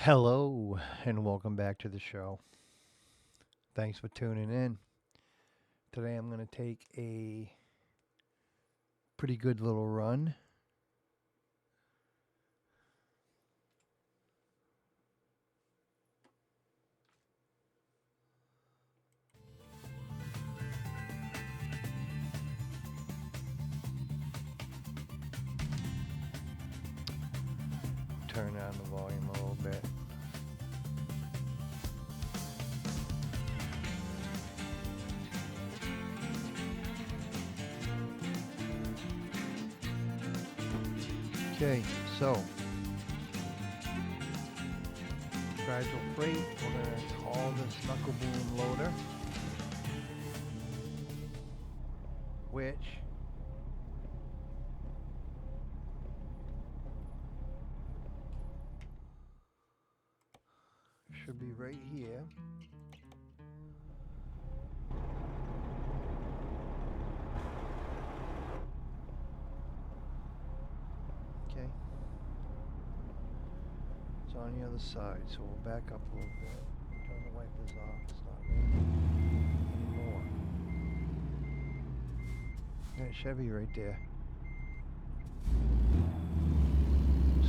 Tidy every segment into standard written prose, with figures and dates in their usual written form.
Hello, and welcome back to the show. Thanks for tuning in. Today I'm going to take a pretty good little run. Turn down the volume a little bit. Okay, so Fragile Freight, we're going to call this Knuckle Boom Loader, which should be right here. Okay. It's on the other side, so we'll back up a little bit. Turn the wipers off. It's not raining anymore. That Chevy right there.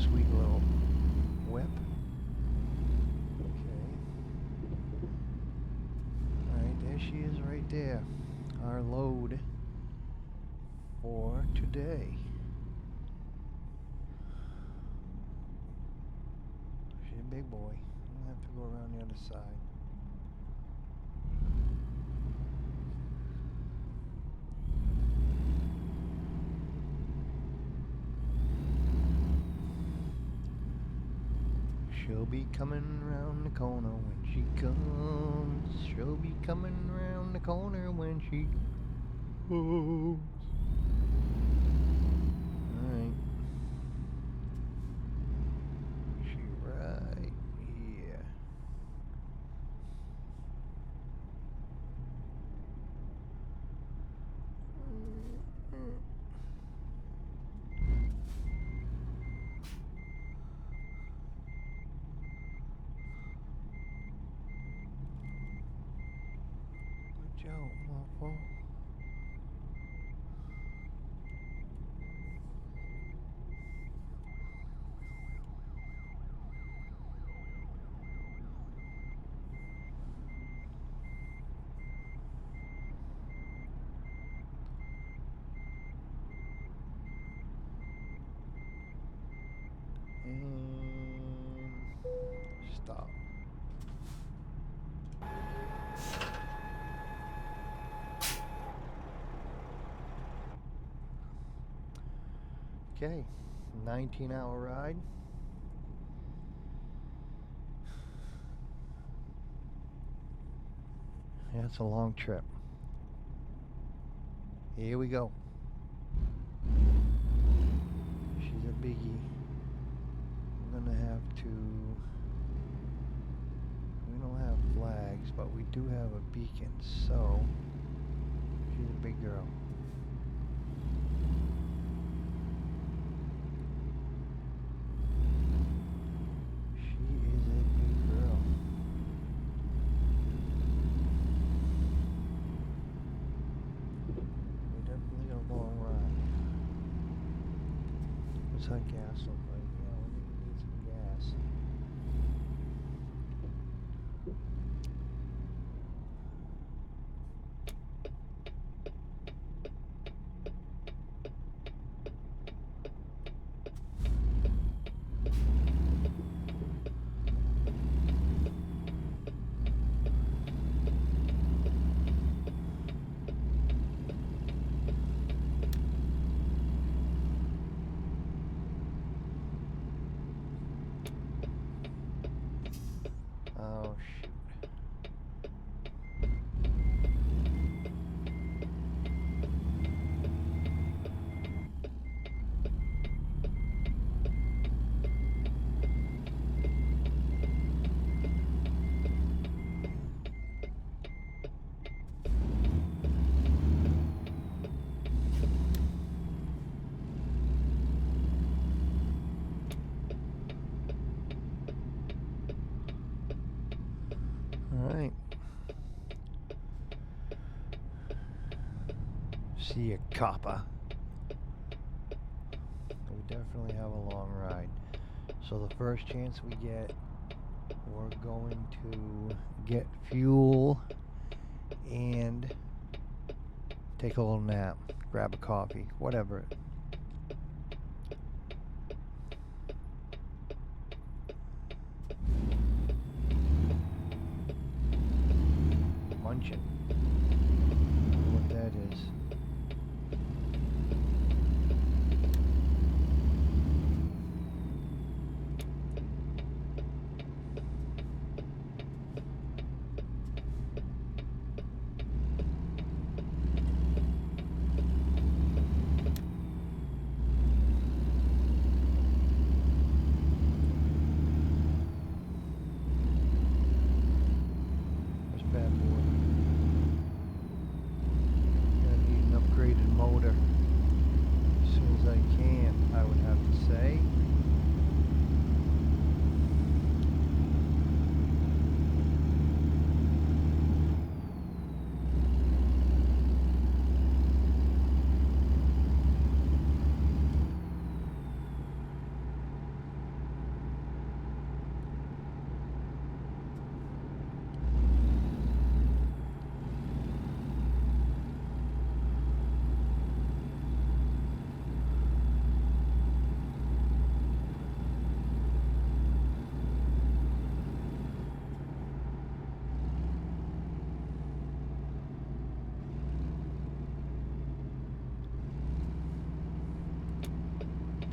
Sweet little whip. Okay. Alright, there she is right there. Our load for today. She's a big boy. I'm gonna have to go around the other side. She'll be coming round the corner when she comes. She'll be coming round the corner when she goes. Alright. She right here. Watch out, Waffle. And stop. Okay, 19-hour ride. Yeah, it's a long trip. Here we go. She's a biggie. I'm gonna have to. We don't have flags, but we do have a beacon, so she's a big girl. She is a big girl. We're definitely gonna go on a ride. What's that gas look like? Yeah, we need some gas. Alright. See you, copper. We definitely have a long ride. So the first chance we get, we're going to get fuel and take a little nap, grab a coffee, whatever. Munching. I don't know what that is. Bad boy. Gonna need an upgraded motor as soon as I can, I would have to say.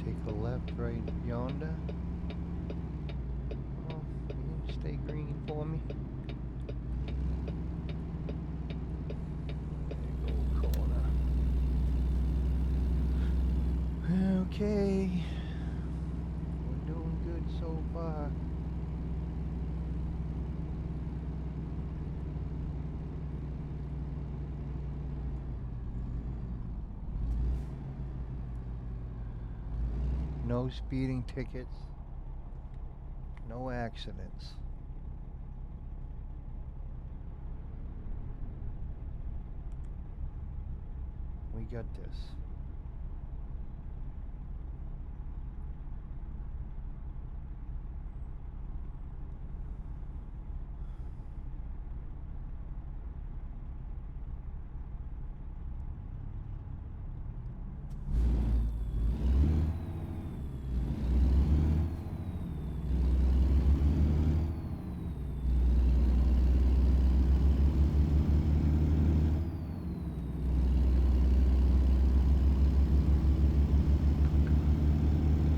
Take a left right yonder. Oh, you can stay green for me. There you go, corner. Okay. We're doing good so far. No speeding tickets. No accidents. We got this.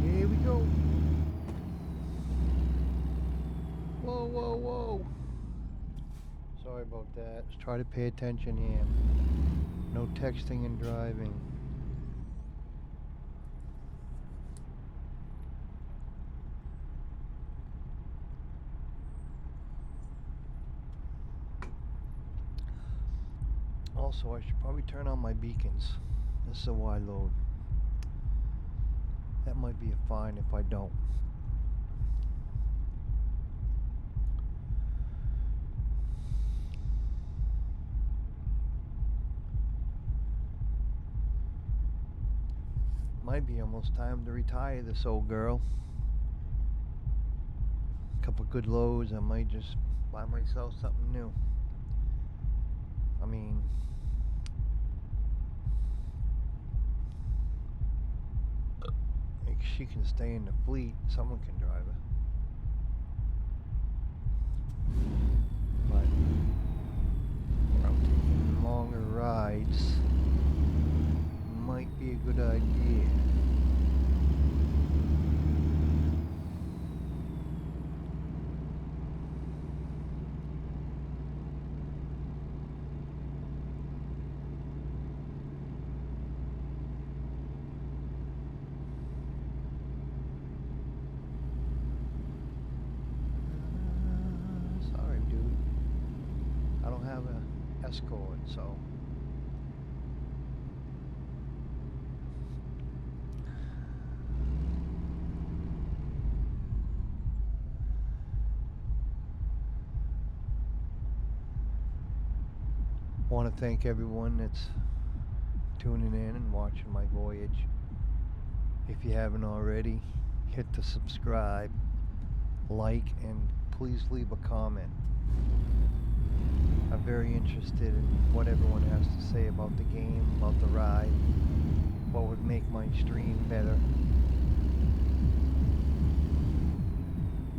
Here we go. Whoa, whoa, whoa. Sorry about that. Let's try to pay attention here. No texting and driving. Also, I should probably turn on my beacons. This is a wide load. That might be a fine if I don't. Might be almost time to retire this old girl. Couple good loads, I might just buy myself something new. I mean, if she can stay in the fleet, someone can drive her. But I'm taking longer rides. Might be a good idea. Sorry, dude. I don't have a Escort, so. Want to thank everyone that's tuning in and watching my voyage. If you haven't already, hit the subscribe, like, and please leave a comment. I'm very interested in what everyone has to say about the game, about the ride, what would make my stream better.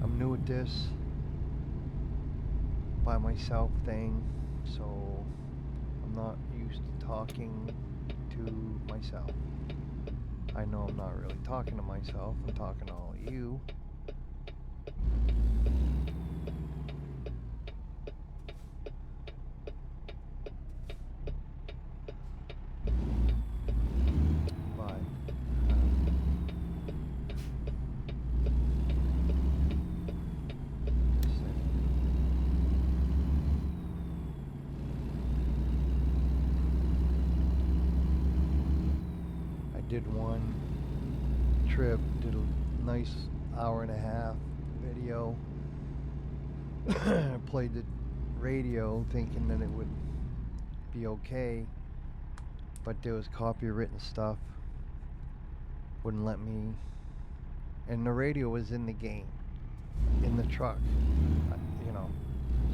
I'm new at this by myself thing, so I'm not used to talking to myself. I know I'm not really talking to myself, I'm talking to all of you. But I did one trip, did a nice hour and a half video. I played the radio thinking that it would be okay, but there was copywritten stuff, wouldn't let me, and the radio was in the game, in the truck, you know,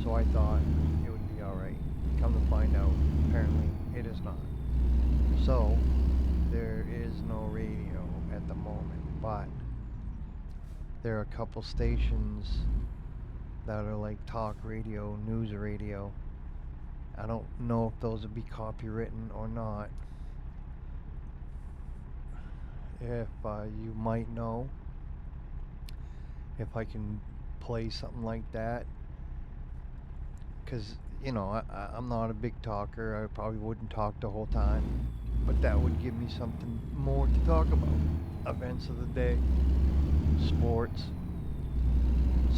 so I thought it would be alright. Come to find out, apparently it is not. So there is no radio at the moment, but there are a couple stations that are like talk radio, news radio. I don't know if those would be copywritten or not. If you might know if I can play something like that, because you know I'm not a big talker. I probably wouldn't talk the whole time, but that would give me something more to talk about. Events of the day, sports,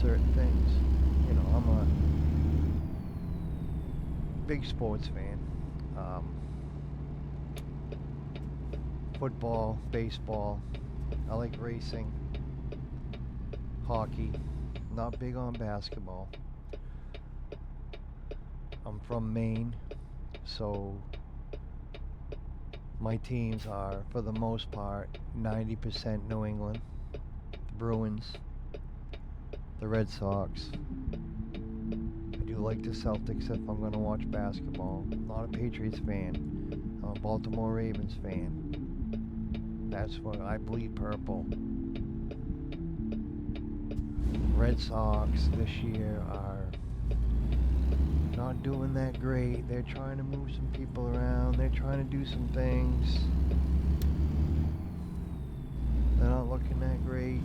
certain things. You know, I'm a big sports fan. Football, baseball. I like racing, hockey. Not big on basketball. I'm from Maine, so my teams are, for the most part, 90% New England. The Bruins, the Red Sox. I do like the Celtics if I'm going to watch basketball. I'm not a Patriots fan. I'm a Baltimore Ravens fan. That's why I bleed purple. Red Sox this year are not doing that great. They're trying to move some people around. They're trying to do some things. They're not looking that great.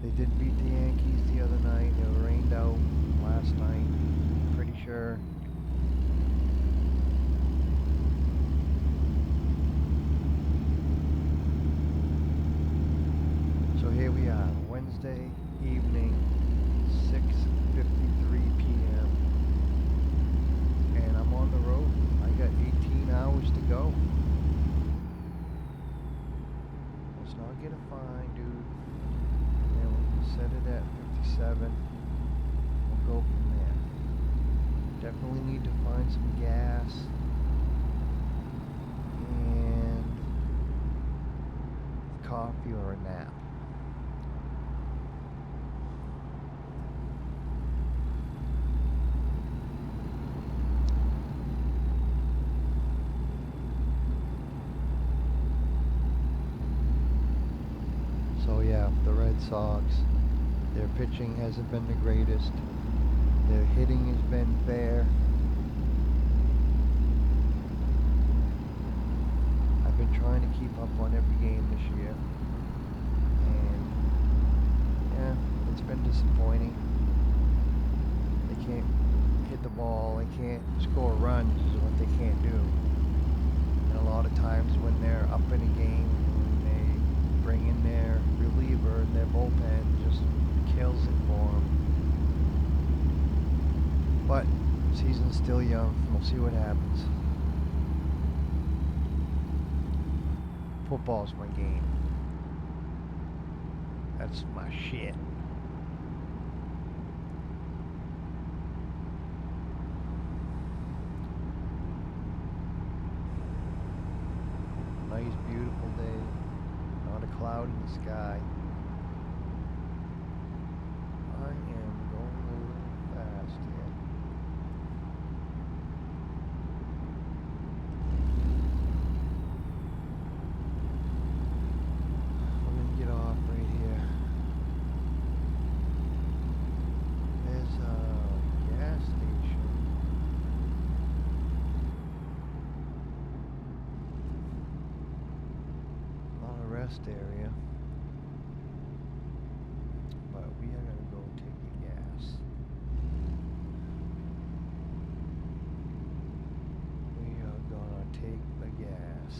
They did beat the Yankees the other night. They were rained out last night, pretty sure. So here we are, Wednesday evening, 6:53 p.m. and I'm on the road. I got 18 hours to go. Let's not get a fine, dude. And we can set it at 57. We'll go from there. Definitely need to find some gas and coffee or a nap. So yeah, the Red Sox, their pitching hasn't been the greatest. Their hitting has been fair. I've been trying to keep up on every game this year. And yeah, it's been disappointing. They can't hit the ball, they can't score runs is what they can't do. And a lot of times when they're up in a game, bring in their reliever and their bullpen just kills it for them. But season's still young. We'll see what happens. Football's my game. That's my shit. the sky. I am going a little fast here. I'm gonna get off right here. There's a gas station. Not a rest area. But we are gonna go take the gas. We are gonna take the gas.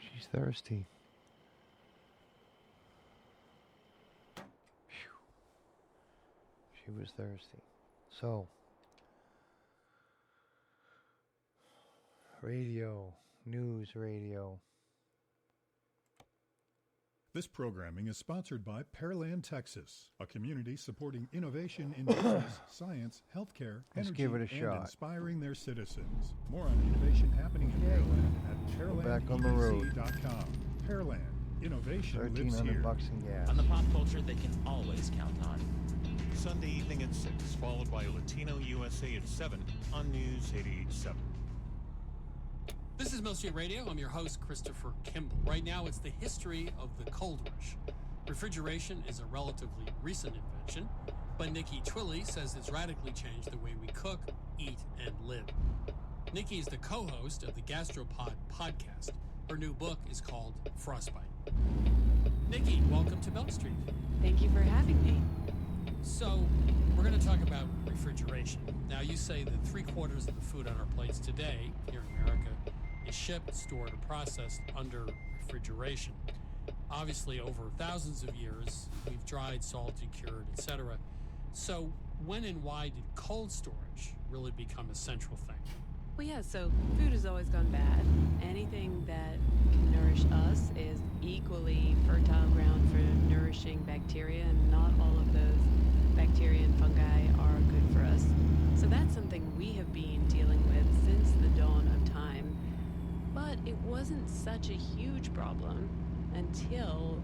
She's thirsty. Phew. She was thirsty. So, radio, news radio. This programming is sponsored by Pearland, Texas, a community supporting innovation in business, science, healthcare, Let's energy, give it a and shot. inspiring their citizens. More on innovation happening in Okay. Pearland at Back on the road. pearlandedc.com. Pearland, innovation lives here. $1,300 in gas. On the pop culture they can always count on. Sunday evening at 6, followed by Latino USA at 7 on News 88.7. This is Mill Street Radio. I'm your host, Christopher Kimball. Right now, it's the history of the cold rush. Refrigeration is a relatively recent invention, but Nikki Twilley says it's radically changed the way we cook, eat, and live. Nikki is the co-host of the Gastropod podcast. Her new book is called Frostbite. Nikki, welcome to Mill Street. Thank you for having me. So, we're going to talk about refrigeration. Now, you say that 3/4 of the food on our plates today, here in America, is shipped, stored, or processed under refrigeration. Obviously, over thousands of years, we've dried, salted, cured, etc. So, when and why did cold storage really become a central thing? Well, yeah, so food has always gone bad. Anything that can nourish us is equally fertile ground for nourishing bacteria, and not all of those bacteria and fungi are good for us. So that's something we have been dealing with since the dawn of time. But it wasn't such a huge problem until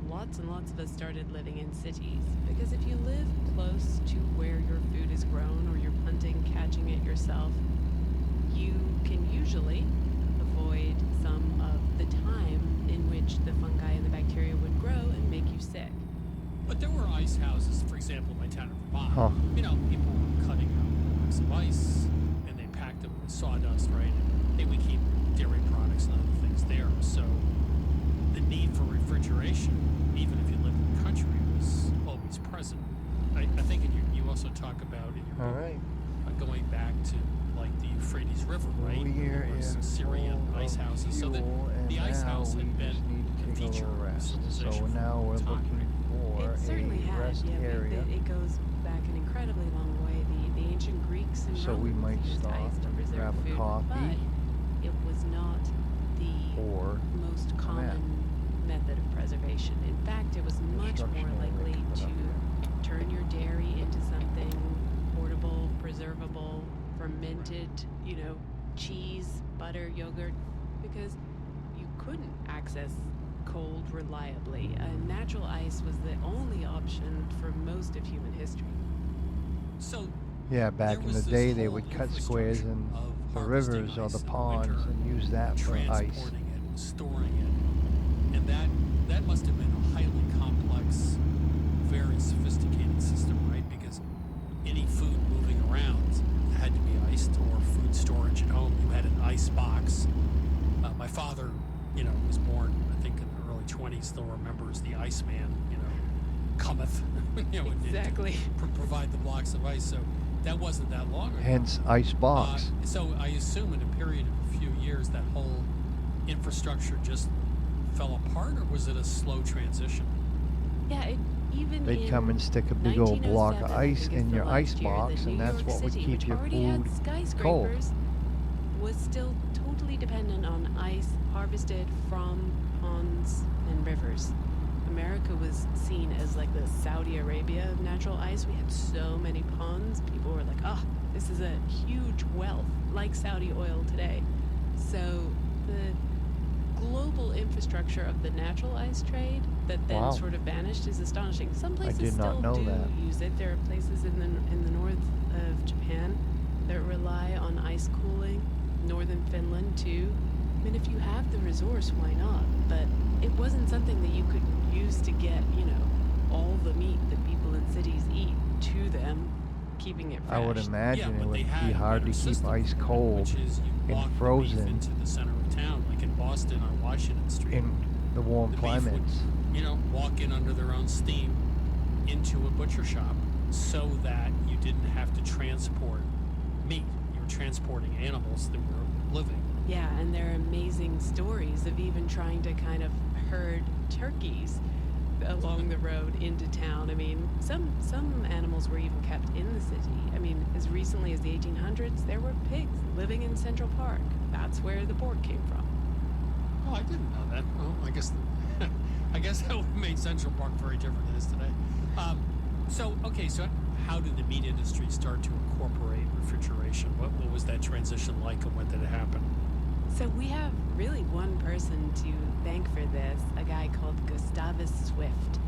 lots and lots of us started living in cities. Because if you live close to where your food is grown, or you're hunting, catching it yourself, you can usually avoid some of the time in which the fungi and the bacteria would grow and make you sick. But there were ice houses, for example, in my town of Vermont. Huh. You know, people were cutting out blocks of ice, and they packed them with sawdust, right? And hey, we keep dairy products and other things there. So the need for refrigeration, even if you live in the country, was always present. I think you also talk about in your All book, right. going back to like the Euphrates River, right? We're There was in Syrian full ice of houses. So fuel, and the ice now house we had been just need to a take a feature little of rest. civilization So for now a long we're time, looking right? for It certainly a had. rest Yeah, area. it goes back an incredibly long way. The ancient Greeks and So we Romans might used stop ice to and preserve grab a food, coffee. but it was not the or most common method of preservation. In fact, it was much more Construction area likely coming up to here. turn your dairy into something portable, preservable, fermented, cheese, butter, yogurt, because you couldn't access cold reliably. Natural ice was the only option for most of human history. So Yeah, back there in was the this day, they whole would cut squares in infrastructure of the harvesting rivers or ice the in ponds winter, and use that for ice. transporting it, and storing it, and that must have been a highly complex, very sophisticated system, right? Because any food moving around had to be iced, or food storage at home, you had an ice box. My father, was born, I think, in the early 20s, still remembers the Iceman, cometh, and Exactly. to provide the blocks of ice. So that wasn't that long ago. Hence, ice box. So I assume in a period of a few years that whole infrastructure just fell apart, or was it a slow transition? Yeah, even They'd in come and stick a big old block of 1907, I ice think is in the your last ice year, box, that and New that's York what would City, keep which your already had food cold. skyscrapers, was still totally dependent on ice harvested from ponds and rivers. America was seen as like the Saudi Arabia of natural ice. We had so many ponds. People were like, oh, this is a huge wealth, like Saudi oil today. So the global infrastructure of the natural ice trade that then Wow. sort of vanished is astonishing. Some places did not still know do that. use it. There are places in the north of Japan that rely on ice cooling. Northern Finland too. I mean, if you have the resource, why not? But it wasn't something that you could use to get, all the meat that people in cities eat to them, keeping it fresh. I would imagine but it would they had be a hard to better keep system ice for it, cold which is you and walk the beef frozen into the center of town, like in Boston on Washington Street. in the warm The beef would, climates. walk in under their own steam into a butcher shop, so that you didn't have to transport meat. You were transporting animals that were living. Yeah, and there are amazing stories of even trying to kind of herd turkeys along the road into town. I mean, some animals were even kept in the city. I mean, as recently as the 1800s, there were pigs living in Central Park. That's where the pork came from. Oh, I didn't know that. Well, I guess that would have made Central Park very different than it is today. So how did the meat industry start to incorporate refrigeration? What was that transition like, and when did it happen? So we have really one person to thank for this, a guy called Gustavus Swift.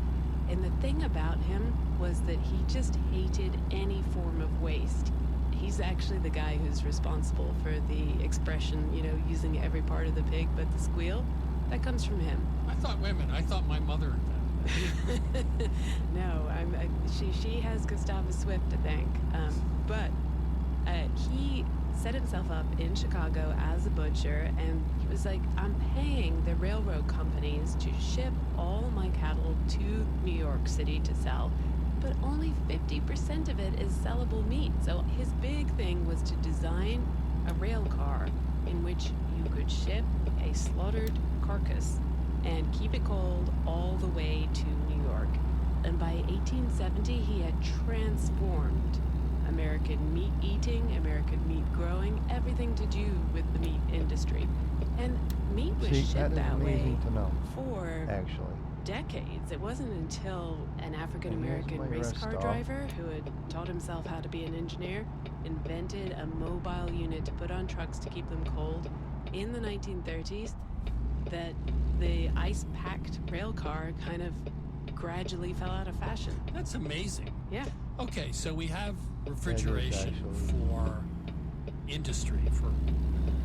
And the thing about him was that he just hated any form of waste. He's actually the guy who's responsible for the expression, using every part of the pig but the squeal. That comes from him. I thought my mother invented that. No, she has Gustavus Swift to thank. But he set himself up in Chicago as a butcher, and he was like, I'm paying the railroad companies to ship all my cattle to New York City to sell, but only 50% of it is sellable meat. So his big thing was to design a rail car in which you could ship a slaughtered carcass and keep it cold all the way to New York. And by 1870, he had transformed American meat eating, American meat growing, everything to do with the meat industry. And meat was See, that shipped is that way amazing to know, for actually. decades. It wasn't until an African American my race rest car stop. driver who had taught himself how to be an engineer invented a mobile unit to put on trucks to keep them cold in the 1930s that the ice-packed rail car kind of gradually fell out of fashion. That's amazing. Yeah. Okay, so we have refrigeration actually. for industry, for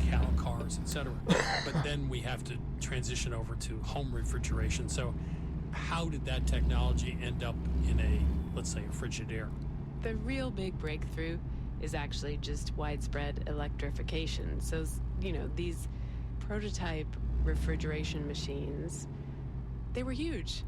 cattle cars, etc. But then we have to transition over to home refrigeration. So how did that technology end up in let's say, a Frigidaire? The real big breakthrough is actually just widespread electrification. So, these prototype refrigeration machines, they were huge.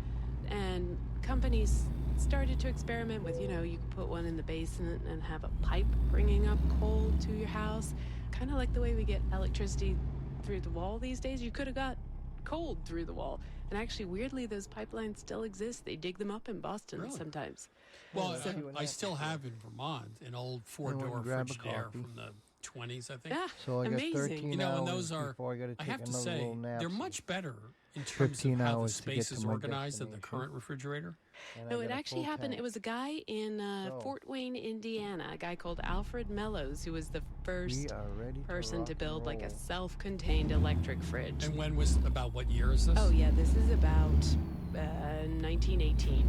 And companies started to experiment with, you could put one in the basement and have a pipe bringing up coal to your house. Kind of like the way we get electricity through the wall these days. You could have got cold through the wall. And actually, weirdly, those pipelines still exist. They dig them up in Boston Really? sometimes. Well, So- I still have in Vermont an old four-door grab a Frigidaire coffee. from the 20s, I think. Yeah, So I got amazing. 13 And hours those are, before I got to I take have to another say, little nap. they're much better in terms of 15 how the hours to get space to is my organized than the destination. current refrigerator. And I No, it got a actually full happened. tank. It was a guy in So- Fort Wayne, Indiana, a guy called Alfred Mellows, who was the first We are ready person to rock build and like a roll. self-contained electric fridge. And when was, about what year is this? Oh yeah, this is about 1918.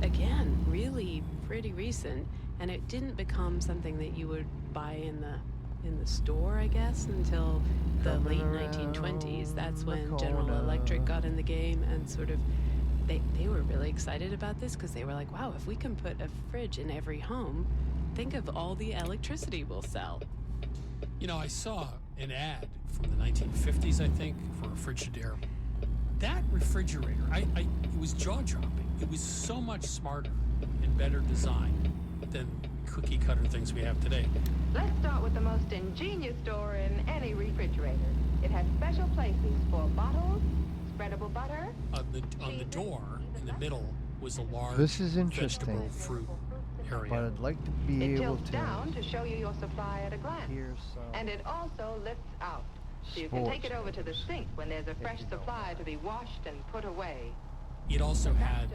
Again, really pretty recent, and it didn't become something that you would buy in the store, I guess, until the Coming late 1920s. That's around the when General corner. Electric got in the game and sort of they were really excited about this because they were like, wow, if we can put a fridge in every home, think of all the electricity we'll sell. You know, I saw an ad from the 1950s, I think, for a Frigidaire. That refrigerator, it was jaw-dropping. It was so much smarter and better designed than cookie-cutter things we have today. Let's start with the most ingenious door in any refrigerator. It has special places for bottles, spreadable butter. On the door, in the middle, was a large This is vegetable interesting. fruit area. But I'd like to be It able tilts to down to show you your supply at a glance. hear some. And it also lifts out. So you can take it Sports over to the news, sink when there's a fresh you don't supply mind. to be washed and put away. It also had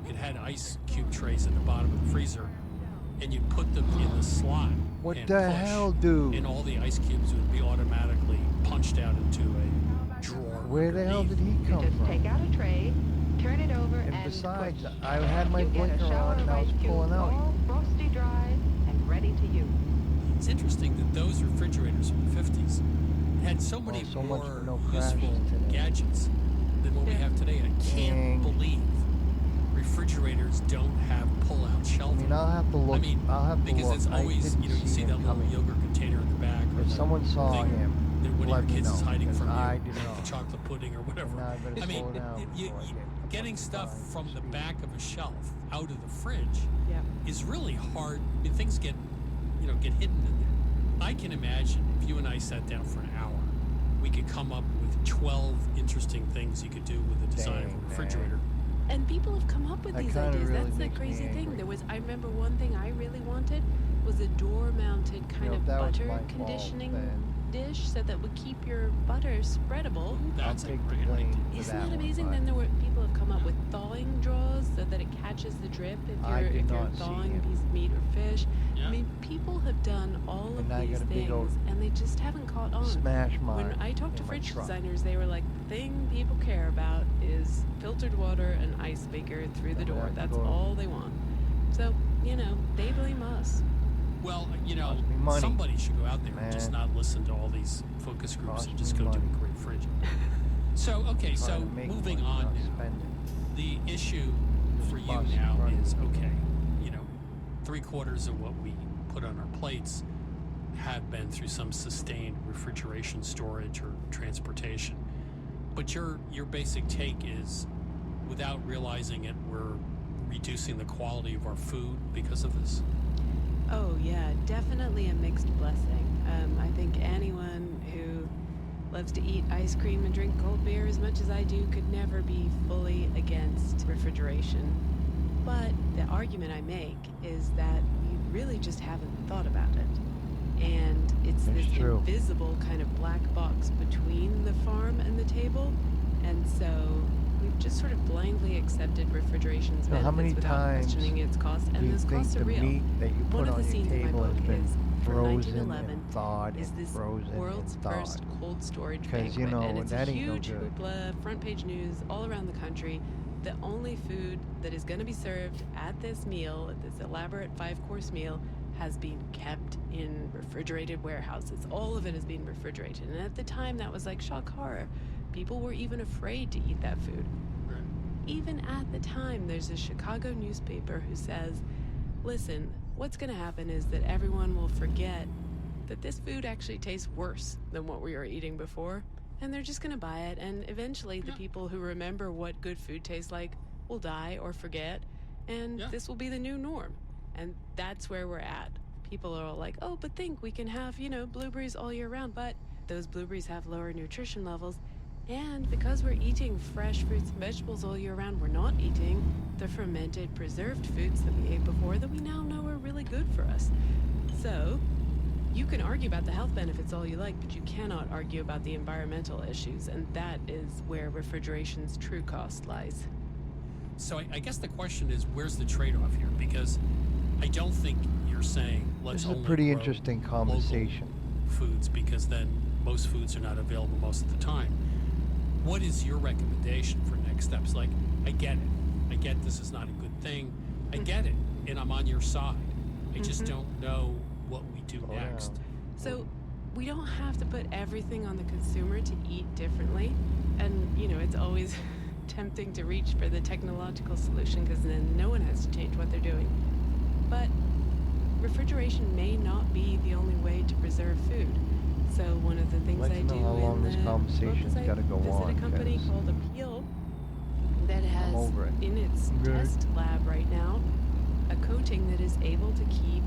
it had ice cube trays at the bottom of the freezer, and you'd put them in the slot. What and the push, hell, dude? And all the ice cubes would be automatically punched out into a drawer. Where the hell did underneath. he You come just from? take out a tray, turn it over, And and besides, push. I had my You get a blinker shower on and of I was ice pulling cubes out. all frosty dry and ready to use. It's interesting that those refrigerators from the 50s had so many so much more for no useful crashes today. gadgets than what we have today. And I Dang. can't believe refrigerators don't have pull-out I shelving. mean, I'll have to look. I mean, I'll have to because look. it's I always, didn't you know, you see him that little coming. yogurt container in the back. Or If the someone saw thing him, that one let of me your kids is know, hiding 'cause from you, I did the not. chocolate pudding or whatever. Now I better I mean, slow down you, before I get getting stuff behind from the speed. back of a shelf out of the fridge Yeah. is really hard. I mean, things get hidden in there. I can imagine if you and I sat down for an hour, we could come up with 12 interesting things you could do with the design of Dang, a refrigerator. And people have come up with That these kinda ideas. really That's the makes me crazy thing. angry. I remember one thing I really wanted was a door-mounted kind if of that was butter my fault, conditioning then dish so that would keep your butter spreadable. That's I'll a take the great blame idea. for Isn't that that one, amazing? but Then there were people have come up with thawing drawers so that it catches the drip if I you're did if you're not see thawing a him. piece of meat or fish. Yeah. I mean, people have done all of And I these got a big old things and they just haven't caught on. smash mine. When I talked to in my fridge truck. designers, they were like, the thing people care about is filtered water and ice maker through the I'm gonna door. have to That's go- all they want. So, they blame us. Well, Cost me money, somebody should go out there and just man. not listen to all these focus groups Cost and just me go do money. a great fridge. So, okay, Trying so to make moving money, on not now. spend it. The issue for you bus now running. is, okay, 3/4 of what we put on our plates have been through some sustained refrigeration, storage, or transportation. But your basic take is, without realizing it, we're reducing the quality of our food because of this? Oh, yeah, definitely a mixed blessing. I think anyone who loves to eat ice cream and drink cold beer as much as I do could never be fully against refrigeration. But the argument I make is that we really just haven't thought about it. And it's It's this true. invisible kind of black box between the farm and the table. And so we've just sort of blindly accepted refrigeration's So how benefits many without times questioning its costs. Do And you those think costs are the real. meat that you One put of the on your scenes in my table has book been is from frozen 1911 and thawed is and this frozen world's and first thawed? cold storage 'Cause, banquet, and it's that a ain't no huge good. hoopla, front page news all around the country. The only food that is going to be served at this meal, at this elaborate 5-course meal, has been kept in refrigerated warehouses. All of it has been refrigerated, and at the time that was like shock horror. People were even afraid to eat that food. Even at the time, there's a Chicago newspaper who says, listen, what's going to happen is that everyone will forget that this food actually tastes worse than what we were eating before, and they're just going to buy it, and eventually the people who remember what good food tastes like will die or forget, and Yeah. this will be the new norm. And that's where we're at. People are all like, oh, but think we can have, blueberries all year round, but those blueberries have lower nutrition levels. And because we're eating fresh fruits and vegetables all year round, we're not eating the fermented, preserved foods that we ate before that we now know are really good for us. So, you can argue about the health benefits all you like, but you cannot argue about the environmental issues, and that is where refrigeration's true cost lies. So I guess the question is, where's the trade-off here? Because I don't think you're saying let's This is a only pretty grow interesting local conversation. foods, because then most foods are not available most of the time. What is your recommendation for next steps? Like, I get it. I get this is not a good thing. I get it, and I'm on your side. I just don't know what we do Slow next. down. So we don't have to put everything on the consumer to eat differently. And, you know, it's always tempting to reach for the technological solution because then no one has to change what they're doing. But refrigeration may not be the only way to preserve food. So one of the things Like I to do know how long in this the conversation's book is gotta go I visit on, a company 'cause called Appeal that has over it. in its Okay. test lab right now a coating that is able to keep,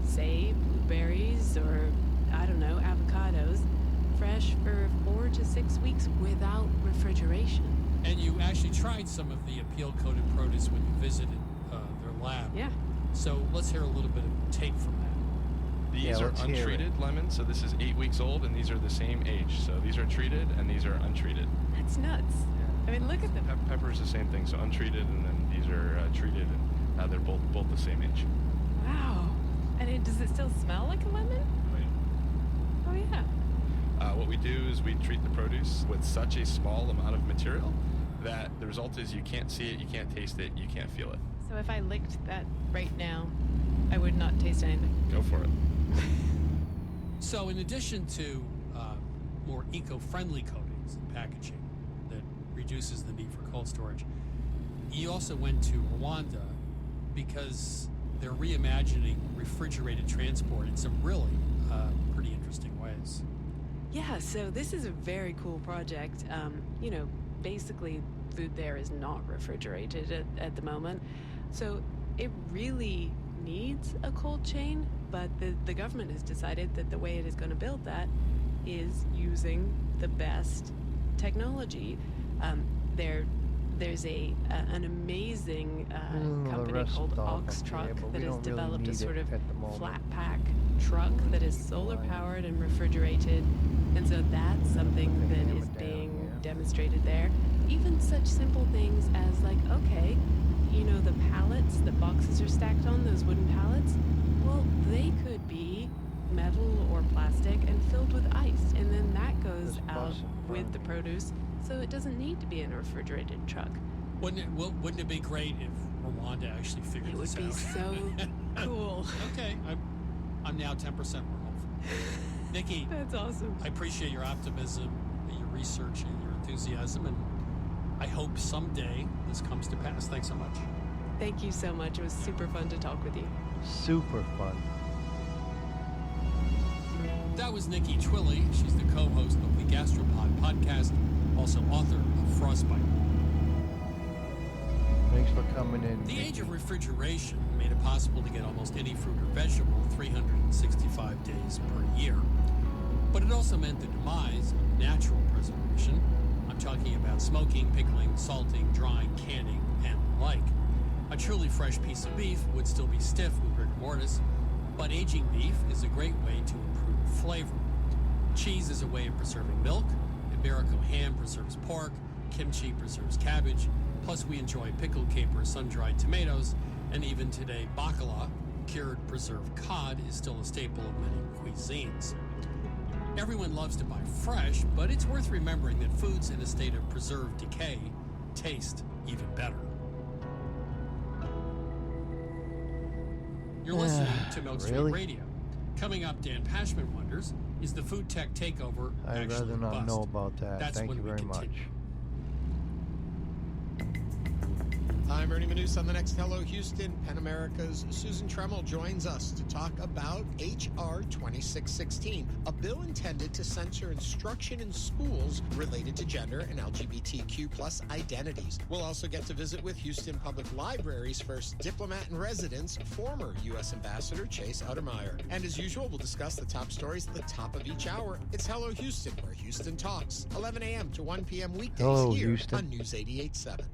say, blueberries or, I don't know, avocados fresh for 4 to 6 weeks without refrigeration. And you actually tried some of the Appeal-coated produce when you visited their lab. Yeah. So let's hear a little bit of tape from that. These Yeah, are let's hear it. untreated lemons, so this is 8 weeks old, and these are the same age. So these are treated, and these are untreated. That's nuts. I mean, look at them. Pepper is the same thing, so untreated, and then these are treated, and they're both the same age. Wow. And does it still smell like a lemon? Oh, yeah. What we do is we treat the produce with such a small amount of material that the result is you can't see it, you can't taste it, you can't feel it. So if I licked that right now, I would not taste anything. Go for it. So in addition to more eco-friendly coatings and packaging that reduces the need for cold storage, you also went to Rwanda because they're reimagining refrigerated transport in some really pretty interesting ways. Yeah, so this is a very cool project. You know, basically, food there is not refrigerated at the moment. So it really needs a cold chain, but the government has decided that the way it is going to build that is using the best technology. There's an amazing the company rest called off Ox up Truck there, but that we has don't really developed a need sort it of at the moment. flat pack truck that is solar powered and refrigerated, and so that's something that hammer is down, being yeah. demonstrated there. Even such simple things as, like, okay, you know, the pallets that boxes are stacked on, those wooden pallets, well, they could be metal or plastic and filled with ice, and then that goes This out bus in front with of the me. produce, so it doesn't need to be in a refrigerated truck. Wouldn't it be great if Rwanda actually figured It would this be out? so cool. Okay, I'm now 10% more hopeful. Nikki, That's awesome. I appreciate your optimism, your research, and your enthusiasm, and I hope someday this comes to pass. Thanks so much. Thank you so much. It was super fun to talk with you. Super fun. That was Nikki Twilley. She's the co-host of the Gastropod podcast, also author of Frostbite. Thanks for coming in. The age Nikki. of refrigeration made it possible to get almost any fruit or vegetable 365 days per year. But it also meant the demise of natural preservation. I'm talking about smoking, pickling, salting, drying, canning, and the like. A truly fresh piece of beef would still be stiff with rigor mortis, but aging beef is a great way to improve flavor. Cheese is a way of preserving milk. Iberico ham preserves pork. Kimchi preserves cabbage. Plus, we enjoy pickled capers, sun-dried tomatoes, and even today, bacala, cured preserved cod, is still a staple of many cuisines. Everyone loves to buy fresh, but it's worth remembering that foods in a state of preserved decay taste even better. You're listening to Milk Street Really? Radio. Coming up, Dan Pashman wonders, is the food tech takeover I'd actually rather a not bust? know about that. That's Thank when you we very continue. much. I'm Ernie Manous on the next Hello Houston. PEN America's Susan Tremmel joins us to talk about H.R. 2616, a bill intended to censor instruction in schools related to gender and LGBTQ plus identities. We'll also get to visit with Houston Public Library's first diplomat in residence, former U.S. Ambassador Chase Uttermeyer. And as usual, we'll discuss the top stories at the top of each hour. It's Hello Houston, where Houston talks, 11 a.m. to 1 p.m. weekdays Hello, here Houston. on News 88.7.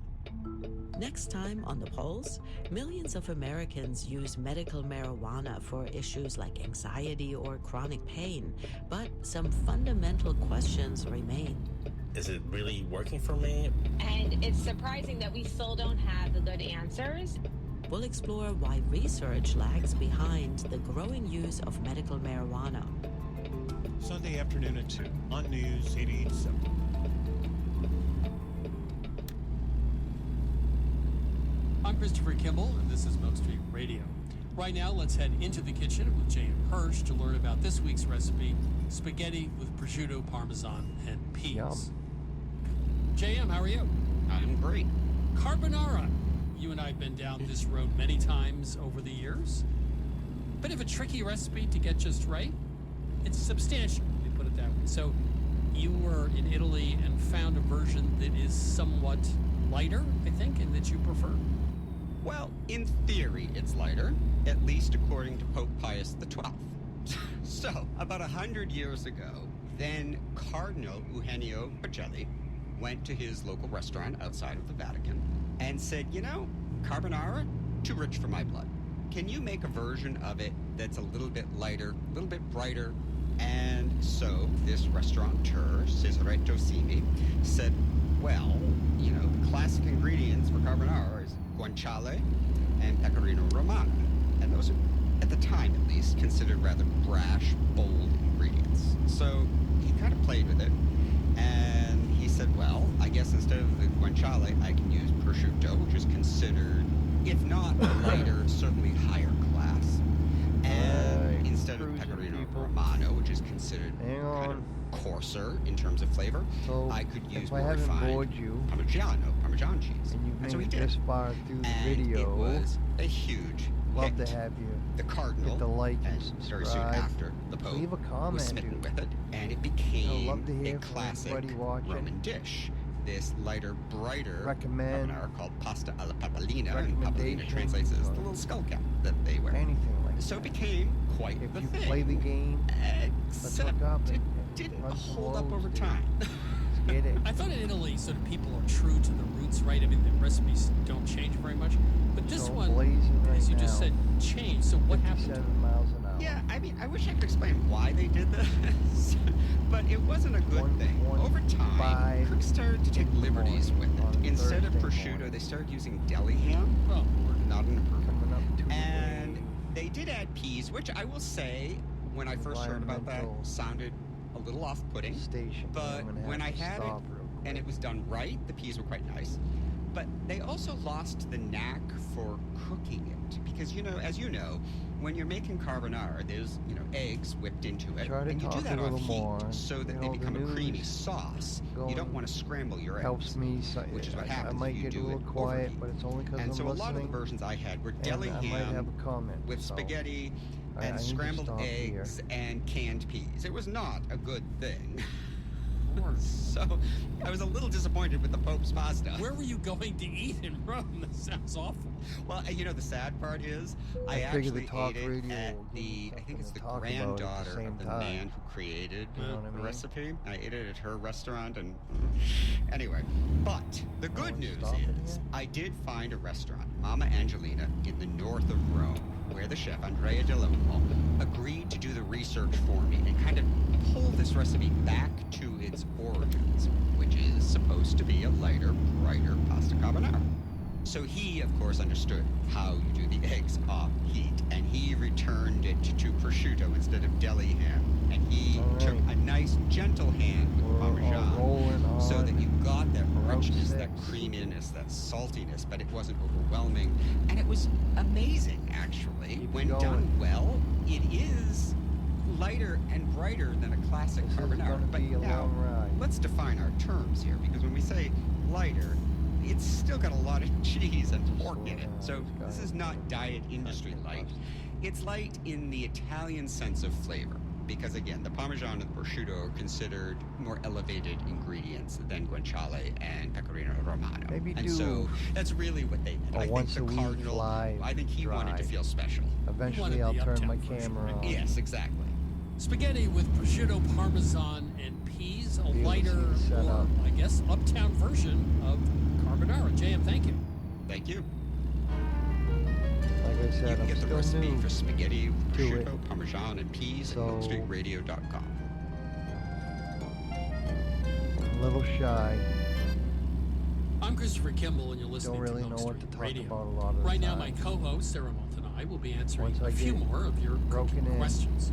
Next time on The Pulse, millions of Americans use medical marijuana for issues like anxiety or chronic pain, but some fundamental questions remain. is it really working for me? And it's surprising that we still don't have the good answers. We'll explore why research lags behind the growing use of medical marijuana. Sunday afternoon at 2 on News 88.7. I'm Christopher Kimball, and this is Milk Street Radio. Right now, let's head into the kitchen with J.M. Hirsch to learn about this week's recipe, spaghetti with prosciutto, parmesan, and peas. Yum. J.M., how are you? I'm great. Carbonara. You and I have been down this road many times over the years. Bit of a tricky recipe to get just right. It's substantial, let me put it that way. So you were in Italy and found a version that is somewhat lighter, I think, and that you prefer. Well, in theory, it's lighter, at least according to Pope Pius XII. So, about 100 years ago, then Cardinal Eugenio Pacelli went to his local restaurant outside of the Vatican and said, you know, carbonara, too rich for my blood. Can you make a version of it that's a little bit lighter, a little bit brighter? And so this restaurateur, Cesaretto Simi, said, well, you know, the classic ingredients for carbonara is guanciale and pecorino romano. And those are, at the time at least, considered rather brash, bold ingredients. So he kind of played with it. And he said, well, I guess instead of the guanciale, I can use prosciutto, which is considered, if not lighter, certainly higher class. And instead of pecorino romano, which is considered kind of coarser in terms of flavor, So I could use if I more haven't refined bored you, Parmesan cheese. and you've so made he it did this it. far through the And video, it was a huge love hit. to have you The Cardinal, hit the like and and very soon subscribe. after, the Pope Leave a was comment, smitten dude. with it, and it I'd became love to hear a from classic everybody watching. Roman dish. This lighter, brighter Recommend carbonara called pasta alla papalina, and papalina recommendations translates as or the little skull cap that they wear. anything like So that. it became quite If the you thing. play the game, let's Except hook up it and didn't run some hold up loads, over dude. time. Let's get it. I thought in Italy, sort of people are true to the roots, right? I mean, the recipes don't change very much. But this So one, blazing right as you just now. said, changed. So what happened? 57 miles an hour. Yeah, I mean, I wish I could explain why they did this, but it wasn't a good thing. Over time, 1:05 cooks started to take liberties with on it. Instead of Thursday prosciutto, morning. they started using deli ham, Oh, not an improvement. Coming up to And they did add peas, which I will say, when I first heard about that, Environmental sounded a little off-putting. station. But I'm gonna when have I to had it, stop real quick. and it was done right, the peas were quite nice. But they also lost the knack for cooking it. Because, you know, as you know, when you're making carbonara, there's, you know, eggs whipped into it. Try to and you do talk that a on little heat more. so that You they know, the become a creamy news sauce. You don't going want to scramble your eggs. helps me. So, which is what I happens might if you get a do little it quiet, overheat. but it's only because And I'm so a lot of the listening. versions I had were and deli I might ham have a comment with so spaghetti I and need to scrambled stop here. eggs and canned peas. It was not a good thing. So I was a little disappointed with the Pope's pasta. Where were you going to eat in Rome? That sounds awful. Well, you know, the sad part is I figured the actually talk ate it radio at will give the, me I think something it's to the talk about at the granddaughter same of the time. man who created You know what I the mean? recipe. I ate it at her restaurant, and anyway. But the good news stop it is here? I did find a restaurant, Mama Angelina, in the north of Rome, where the chef, Andrea De Lomo, agreed to do the research for me and kind of pull this recipe back to its origins, which is supposed to be a lighter, brighter pasta carbonara. So he, of course, understood how you do the eggs off heat, and he returned it to prosciutto instead of deli ham. And he took a nice, gentle hand with Parmesan rolling so that on you got that Route richness, that 6. creaminess, that saltiness, but it wasn't overwhelming. And it was amazing, actually. Keep When going. done well, it is lighter and brighter than a classic This is carbonara. gonna But be a now, long ride. let's define our terms here, because when we say lighter, it's still got a lot of cheese and pork in it. So this is not diet industry light. It's light in the Italian sense of flavor. Because again, the Parmesan and the prosciutto are considered more elevated ingredients than guanciale and pecorino romano. Maybe and do so that's really what they meant. a I think once the a week Cardinal, live I think he wanted to drive. feel special. Eventually, I'll turn my camera on. Yes, exactly. Spaghetti with prosciutto, parmesan, and peas, a lighter, set or up. I guess, uptown version of carbonara. JM, thank you. Thank you. Like I said, You can I'm get the still recipe new for spaghetti with to prosciutto, it. parmesan, and peas So- at milkstreetradio.com. a little shy. I'm Christopher Kimball, and you're listening Don't really to know Milk what to Street talk Radio. about a lot of the Right now, time. my co-host, Sarah Moulton, and I will be answering Once I a few get more of your broken in, questions.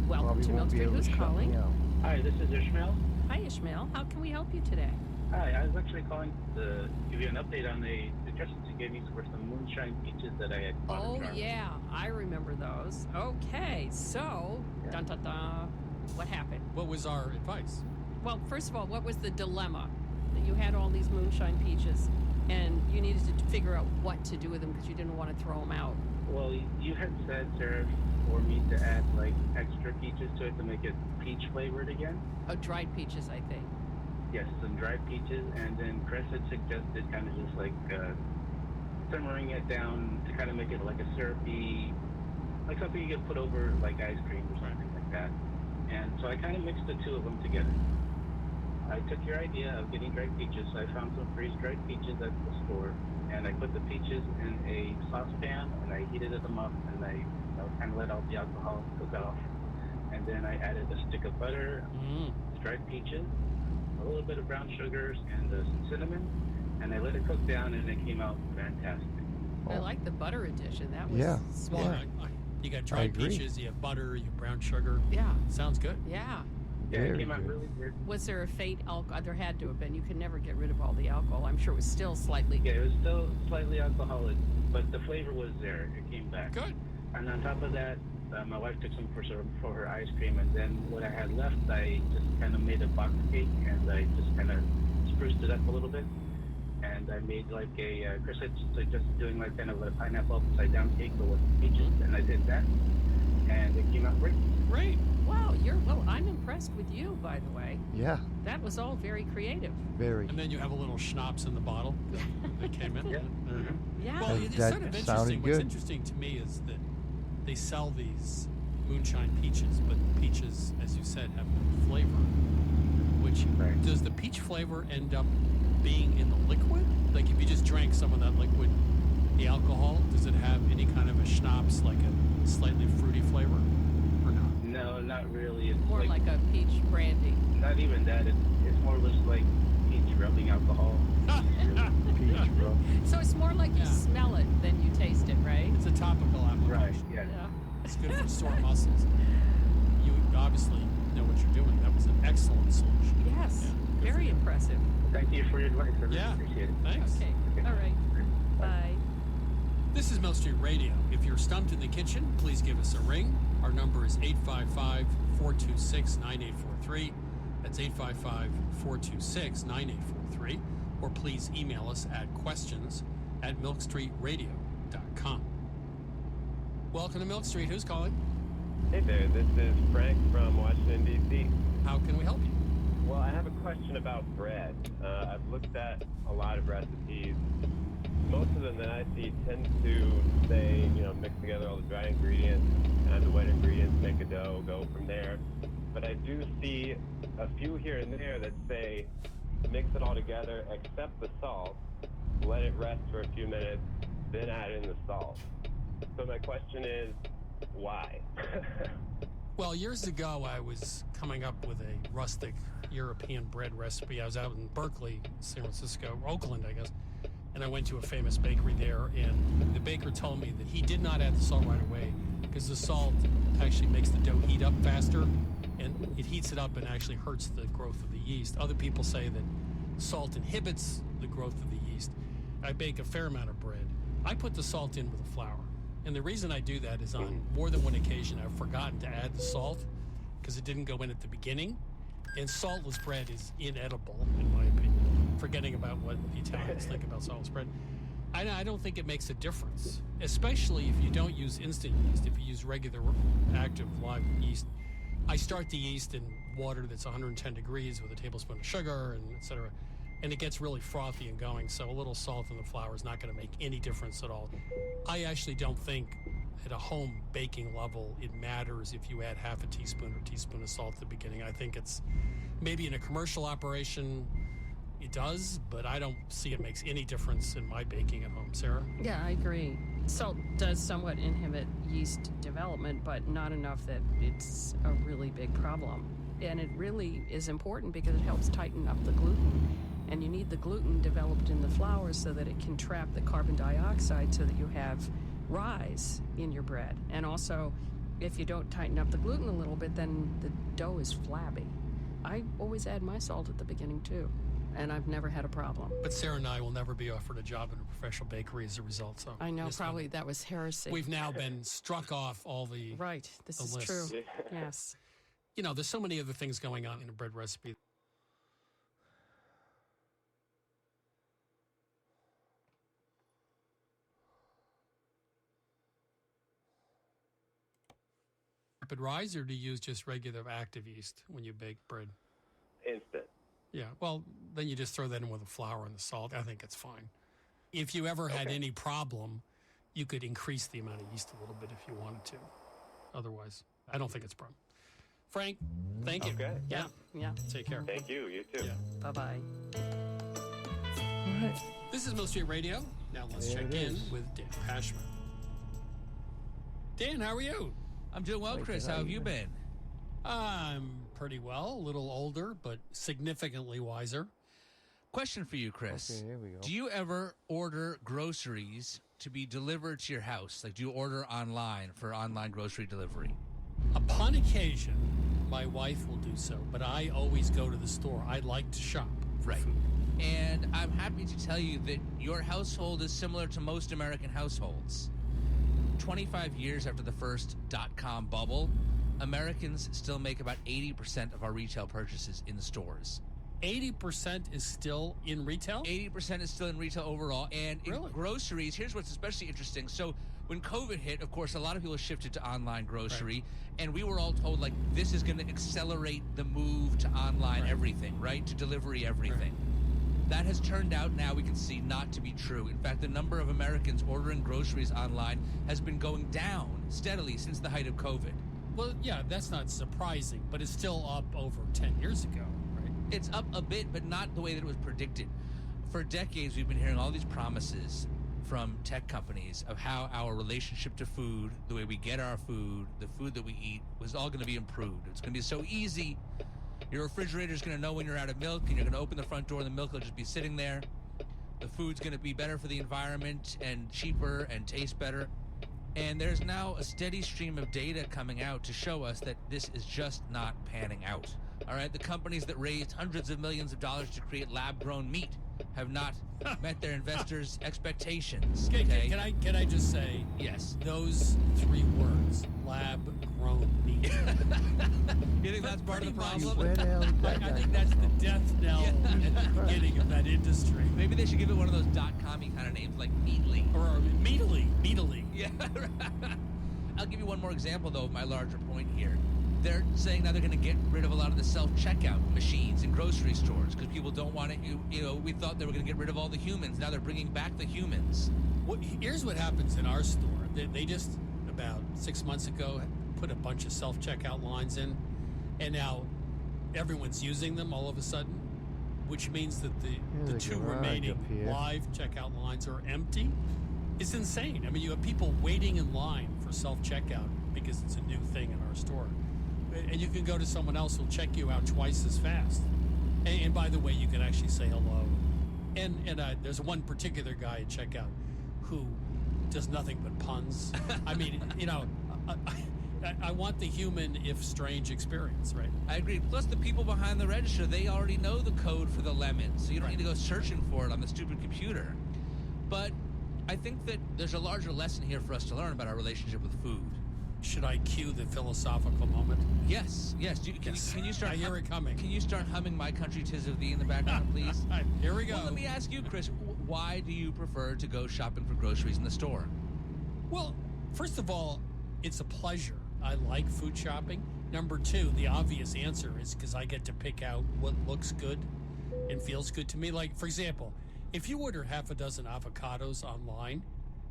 Welcome Probably to won't Milk be Street. able to Who's shut calling? me out. Hi, this is Ishmael. Hi, Ishmael. How can we help you today? Hi, I was actually calling to give you an update on the suggestions you gave me for some moonshine peaches that I had bought. Oh, yeah. I remember those. Okay, so, dun dun dun. What happened? What was our advice? Well, first of all, what was the dilemma? That you had all these moonshine peaches, and you needed to figure out what to do with them because you didn't want to throw them out. Well, you had said, Sarah, for me to add like extra peaches to it to make it peach flavored again. Oh, dried peaches, I think. Yes, some dried peaches, and then Chris had suggested kind of just like simmering it down to kind of make it like a syrupy, like something you could put over like ice cream or something like that. And so I kind of mixed the two of them together. I took your idea of getting dried peaches, so I found some freeze-dried peaches at the store, and I put the peaches in a saucepan, and I heated them up, and I kind of let all the alcohol cook off. And then I added a stick of butter, dried peaches, a little bit of brown sugars, and some cinnamon, and I let it cook down, and it came out fantastic. I like the butter addition. That was Yeah. smart. You got I dried agree. peaches, you have butter, you have brown sugar. Yeah. Sounds good. Yeah. Yeah, it Very came out good. really good. Was there a faint alcohol? There had to have been. You could never get rid of all the alcohol. I'm sure it was still slightly. Yeah, it was still slightly alcoholic, but the flavor was there. It came back. Good. And on top of that, my wife took some for her ice cream, and then what I had left, I just kind of made a box cake, and I just kind of spruced it up a little bit. And I made like a, Chris had suggested doing like kind of a pineapple upside down cake, but with peaches, and I did that, and it came out great. Great. Wow, I'm impressed with you, by the way. Yeah, That was all very creative. very. And then you have a little schnapps in the bottle that came in. Yeah. Yeah. Well, That- it's that sort of sounded interesting. What's good. interesting to me is that they sell these moonshine peaches, but the peaches, as you said, have no flavor. Which Right. does the peach flavor end up being in the liquid? Like if you just drank some of that liquid, the alcohol, does it have any kind of a schnapps, like a slightly fruity flavor, or not? No, not really. It's More like a peach brandy. not even that. It's more or less like peach rubbing alcohol. Peach rub. So it's more like you Yeah. smell it than you taste it, right? It's a topical application. Right. Yeah. It's good for sore muscles. You obviously know what you're doing. That was an excellent solution. Yes. Yeah, good for Very you. impressive. Thank you for your advice. I really Yeah. appreciate it. Thanks. Okay. All right. Bye. This is Milk Street Radio. If you're stumped in the kitchen, please give us a ring. Our number is 855-426-9843. That's 855-426-9843. Or please email us at questions@milkstreetradio.com. Welcome to Milk Street. Who's calling? Hey there, this is Frank from Washington, D.C. How can we help you? Well, I have a question about bread. I've looked at a lot of recipes. Most of them that I see tend to say, mix together all the dry ingredients and the wet ingredients, make a dough, go from there. But I do see a few here and there that say, mix it all together except the salt, let it rest for a few minutes, then add in the salt. So my question is, why? Well, years ago, I was coming up with a rustic European bread recipe. I was out in Berkeley, San Francisco, Oakland, I guess, and I went to a famous bakery there, and the baker told me that he did not add the salt right away because the salt actually makes the dough heat up faster, and it heats it up and actually hurts the growth of the yeast. Other people say that salt inhibits the growth of the yeast. I bake a fair amount of bread. I put the salt in with the flour. And the reason I do that is on more than one occasion I've forgotten to add the salt because it didn't go in at the beginning. And saltless bread is inedible, in my opinion. Forgetting about what the Italians think about saltless bread. I don't think it makes a difference, especially if you don't use instant yeast. If you use regular active live yeast, I start the yeast in water that's 110 degrees with a tablespoon of sugar and et cetera. And it gets really frothy and going, so a little salt in the flour is not going to make any difference at all. I actually don't think at a home baking level it matters if you add half a teaspoon or teaspoon of salt at the beginning. I think it's maybe in a commercial operation it does, but I don't see it makes any difference in my baking at home. Sarah? Yeah, I agree. Salt does somewhat inhibit yeast development, but not enough that it's a really big problem. And it really is important because it helps tighten up the gluten. And you need the gluten developed in the flour so that it can trap the carbon dioxide so that you have rise in your bread. And also, if you don't tighten up the gluten a little bit, then the dough is flabby. I always add my salt at the beginning too, and I've never had a problem. But Sarah and I will never be offered a job in a professional bakery as a result. So I know, probably that was heresy. We've now been struck off all the Right, this the is lists. true. Yes. You know, there's so many other things going on in a bread recipe. Rapid rise, or do you use just regular active yeast when you bake bread? Instant. Yeah, well, then you just throw that in with the flour and the salt. I think it's fine. If you ever had any problem, you could increase the amount of yeast a little bit if you wanted to. Otherwise, I don't think it's a problem. Frank, thank you. Okay. Yeah. Take care. Thank you. You too. Bye-bye. All right. This is Mill Street Radio. Now let's There check it in is. with Dan Pashman. Dan, how are you? I'm doing well, Wait, Chris. did How I have you even- been? I'm pretty well. A little older, but significantly wiser. Question for you, Chris. Okay, here we go. Do you ever order groceries to be delivered to your house? Like, do you order online for online grocery delivery? Upon occasion, my wife will do so, but I always go to the store. I like to shop for Right. food. And I'm happy to tell you that your household is similar to most American households. 25 years after the first .com bubble, Americans still make about 80% of our retail purchases in stores. 80% is still in retail? 80% is still in retail overall. And in Really? groceries, here's what's especially interesting. So when COVID hit, of course, a lot of people shifted to online grocery. And we were all told, like, this is going to accelerate the move to online everything, right? To delivery everything. That has turned out now we can see not to be true. In fact, the number of Americans ordering groceries online has been going down steadily since the height of COVID. Well, yeah, that's not surprising, but it's still up over 10 years ago, right? It's up a bit, but not the way that it was predicted. For decades, we've been hearing all these promises from tech companies of how our relationship to food, the way we get our food, the food that we eat, was all going to be improved. It's going to be so easy. Your refrigerator is going to know when you're out of milk, and you're going to open the front door, and the milk will just be sitting there. The food's going to be better for the environment and cheaper and taste better. And there's now a steady stream of data coming out to show us that this is just not panning out. All right, the companies that raised hundreds of millions of dollars to create lab-grown meat have not met their investors' expectations. Okay? Can I just say, yes, those three words, lab-grown meat. You think that's part of the problem? I think that's the death knell at the beginning of that industry. Maybe they should give it one of those .com-y kind of names, like Meatly. Or Meatly. Yeah. I'll give you one more example, though, of my larger point here. They're saying now they're going to get rid of a lot of the self-checkout machines in grocery stores because people don't want it. You know, we thought they were going to get rid of all the humans. Now they're bringing back the humans. Here's what happens in our store. They just, about 6 months ago, put a bunch of self-checkout lines in, and now everyone's using them all of a sudden, which means that the There's a two garage remaining up here. live checkout lines are empty. It's insane. I mean, you have people waiting in line for self-checkout because it's a new thing in our store. And you can go to someone else who'll check you out twice as fast. And by the way, you can actually say hello. And there's one particular guy at checkout who does nothing but puns. I mean, you know, I want the human, if strange, experience, right? I agree. Plus, the people behind the register, they already know the code for the lemon, so you don't need to go searching for it on the stupid computer. But I think that there's a larger lesson here for us to learn about our relationship with food. Should I cue the philosophical moment? Yes. Can you start? I hear it coming. Can you start humming "My Country 'Tis of Thee" in the background, please? Here we go. Well, let me ask you, Chris. Why do you prefer to go shopping for groceries in the store? Well, first of all, it's a pleasure. I like food shopping. Number two, the obvious answer is because I get to pick out what looks good and feels good to me. Like, for example, if you order half a dozen avocados online,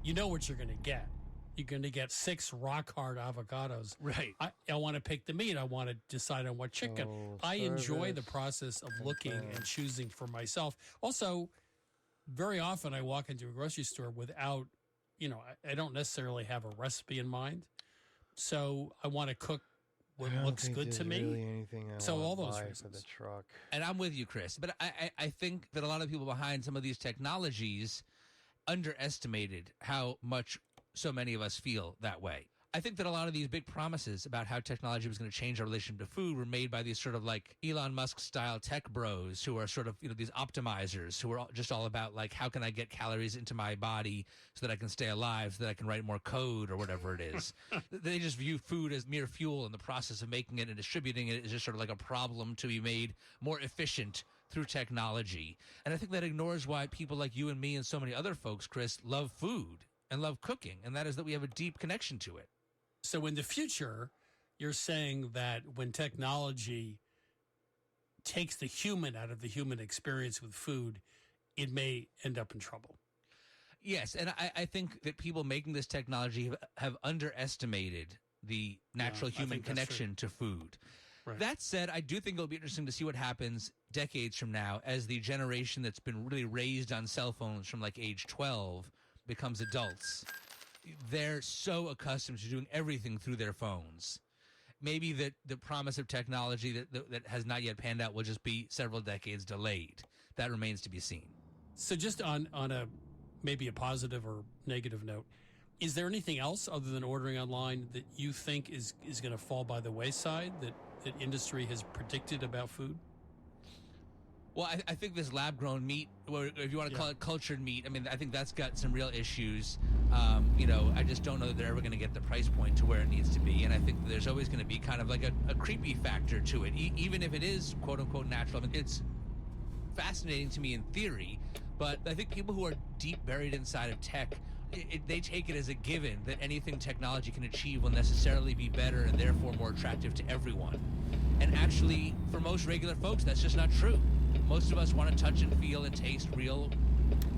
you know what you're going to get. You're going to get 6 rock-hard avocados. Right. I want to pick the meat. I want to decide on what chicken. I enjoy the process of looking and choosing for myself. Also, very often I walk into a grocery store without, you know, I don't necessarily have a recipe in mind. So I want to cook what I don't looks think good to there's me. really anything I So wanna all those buy reasons. for the truck. And I'm with you, Chris. But I think that a lot of people behind some of these technologies underestimated how much so many of us feel that way. I think that a lot of these big promises about how technology was going to change our relationship to food were made by these sort of like Elon Musk style tech bros who are sort of, these optimizers who are just all about like, how can I get calories into my body so that I can stay alive, so that I can write more code or whatever it is. They just view food as mere fuel, and the process of making it and distributing it is just sort of like a problem to be made more efficient through technology. And I think that ignores why people like you and me and so many other folks, Chris, love food and love cooking. And that is that we have a deep connection to it. So in the future, you're saying that when technology takes the human out of the human experience with food, it may end up in trouble. Yes, and I think that people making this technology have underestimated the natural human connection to food. Right. That said, I do think it'll be interesting to see what happens decades from now as the generation that's been really raised on cell phones from like age 12 becomes adults. They're so accustomed to doing everything through their phones. Maybe that the promise of technology that has not yet panned out will just be several decades delayed. That remains to be seen. So just on a maybe a positive or negative note, is there anything else other than ordering online that you think is going to fall by the wayside that industry has predicted about food? Well, I think this lab-grown meat, or if you want to call it cultured meat, I mean, I think that's got some real issues. I just don't know that they're ever going to get the price point to where it needs to be. And I think that there's always going to be kind of like a creepy factor to it, even if it is quote-unquote natural. I mean, it's fascinating to me in theory, but I think people who are deep buried inside of tech, they take it as a given that anything technology can achieve will necessarily be better and therefore more attractive to everyone. And actually, for most regular folks, that's just not true. Most of us want to touch and feel and taste real,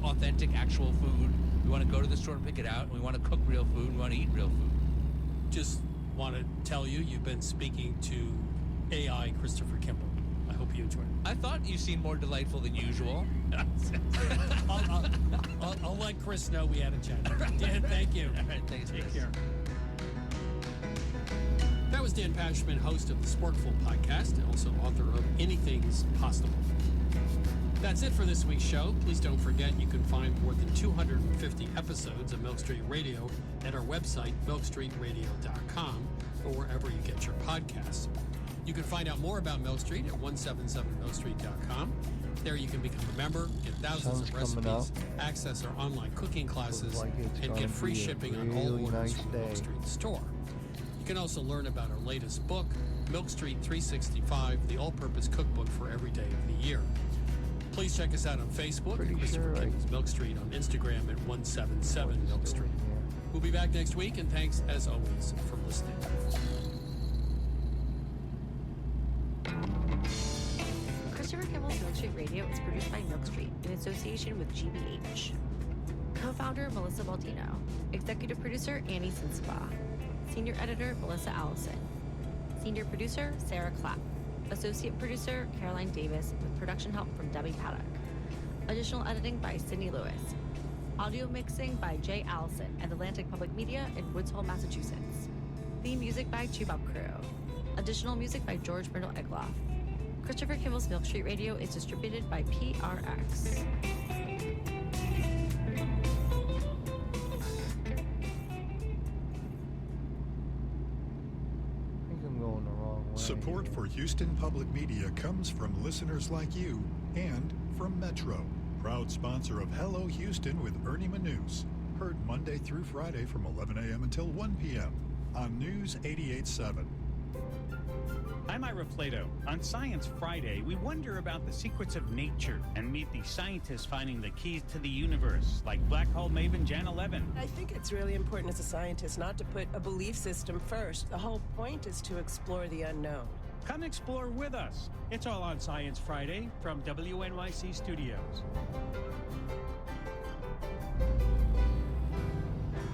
authentic, actual food. We want to go to the store and pick it out. And we want to cook real food. We want to eat real food. Just want to tell you, you've been speaking to AI Christopher Kimball. I hope you enjoyed it. I thought you seemed more delightful than usual. I'll let Chris know we had a chat. Dan, thank you. All right, thanks, Take Chris. care. That was Dan Pashman, host of the Sporkful podcast and also author of Anything's Possible. That's it for this week's show. Please don't forget you can find more than 250 episodes of Milk Street Radio at our website, milkstreetradio.com, or wherever you get your podcasts. You can find out more about Milk Street at 177milkstreet.com. There you can become a member, get thousands of recipes, access our online cooking classes, and get free shipping on all orders from the Milk Street store. You can also learn about our latest book, Milk Street 365, the all-purpose cookbook for every day of the year. Please check us out on Facebook at Christopher Kimball's Milk Street, on Instagram at 177 Milk Street. We'll be back next week, and thanks, as always, for listening. Christopher Kimball's Milk Street Radio is produced by Milk Street in association with GBH. Co-founder Melissa Baldino. Executive producer Annie Sinspa. Senior editor Melissa Allison. Senior producer Sarah Clapp. Associate producer Caroline Davis with production help from Debbie Paddock. Additional editing by Sydney Lewis. Audio mixing by Jay Allison at Atlantic Public Media in Woods Hole, Massachusetts. Theme music by Chubop Crew. Additional music by George Brindle Egloff. Christopher Kimball's Milk Street Radio is distributed by PRX. Support for Houston Public Media comes from listeners like you and from Metro, proud sponsor of Hello Houston with Ernie Manous. Heard Monday through Friday from 11 a.m. until 1 p.m. on News 88.7. I'm Ira Flato. On Science Friday, we wonder about the secrets of nature and meet the scientists finding the keys to the universe, like black hole maven Jan Levin. I think it's really important as a scientist not to put a belief system first. The whole point is to explore the unknown. Come explore with us. It's all on Science Friday from WNYC Studios.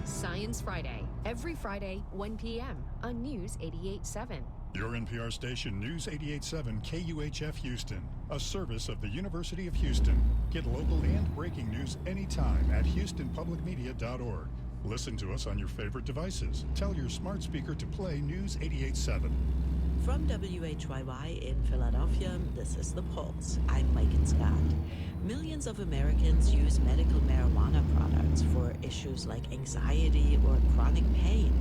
Science Friday, every Friday, 1 p.m. on News 88.7. Your NPR station, News 88.7 KUHF Houston, a service of the University of Houston. Get local and breaking news anytime at houstonpublicmedia.org. Listen to us on your favorite devices. Tell your smart speaker to play News 88.7. From WHYY in Philadelphia, this is The Pulse. I'm Megan Scott. Millions of Americans use medical marijuana products for issues like anxiety or chronic pain.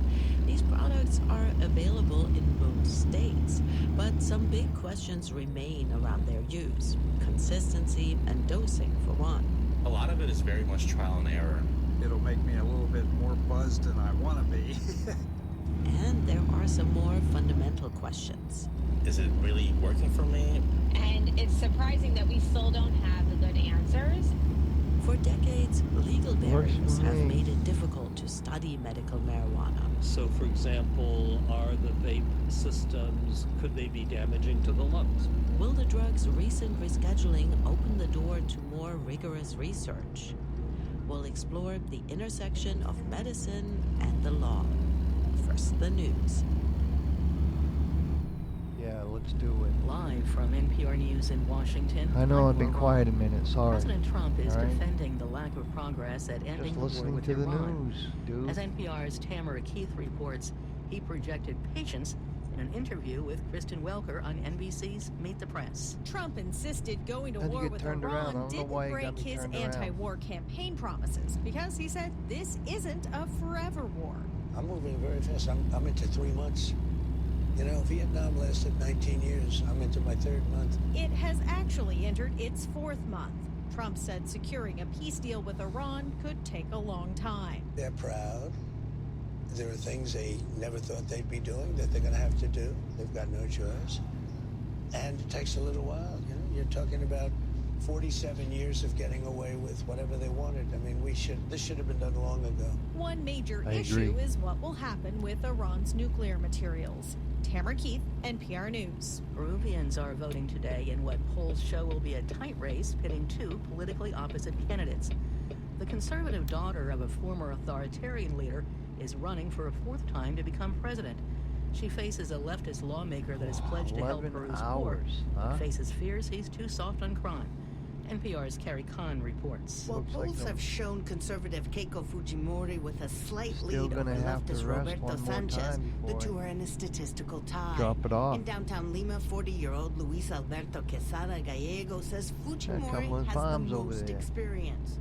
These products are available in most states, but some big questions remain around their use, consistency and dosing for one. A lot of it is very much trial and error. It'll make me a little bit more buzzed than I want to be. And there are some more fundamental questions. Is it really working for me? And it's surprising that we still don't have the good answers. For decades, legal barriers have me. made it difficult to study medical marijuana. So, for example, are the vape systems, could they be damaging to the lungs? Will the drug's recent rescheduling open the door to more rigorous research? We'll explore the intersection of medicine and the law. First, the news. Yeah, let's do it. Live from NPR News in Washington. I know I'm I've been Laura quiet a Robb. minute, sorry. President Trump is All right? defending the lack of progress at ending Just the war listening with to the Iran. news, dude. As NPR's Tamara Keith reports, he projected patience in an interview with Kristen Welker on NBC's Meet the Press. Trump insisted going to Had to war get with turned around. I Iran don't know didn't why he got break me his turned around. anti-war campaign promises because he said this isn't a forever war. I'm moving very fast. I'm into 3 months. You know, Vietnam lasted 19 years. I'm into my 3rd month. It has actually entered its 4th month. Trump said securing a peace deal with Iran could take a long time. They're proud. There are things they never thought they'd be doing that they're going to have to do. They've got no choice. And it takes a little while. You know, you're talking about 47 years of getting away with whatever they wanted. I mean, this should have been done long ago. One major I issue agree. is what will happen with Iran's nuclear materials. Tamara Keith, NPR News. Peruvians are voting today in what polls show will be a tight race pitting two politically opposite candidates. The conservative daughter of a former authoritarian leader is running for a 4th time to become president. She faces a leftist lawmaker that has pledged to help 11 Peru's poor, hours, huh? but faces fears he's too soft on crime. NPR's Carrie Kahn reports. Well, polls have shown conservative Keiko Fujimori with a slight lead over gonna have to leftist rest Roberto one more Sanchez. time The before two are in a statistical tie. drop it off. In downtown Lima, 40-year-old Luis Alberto Quesada Gallego says couple Fujimori of has bombs the over most there. experience.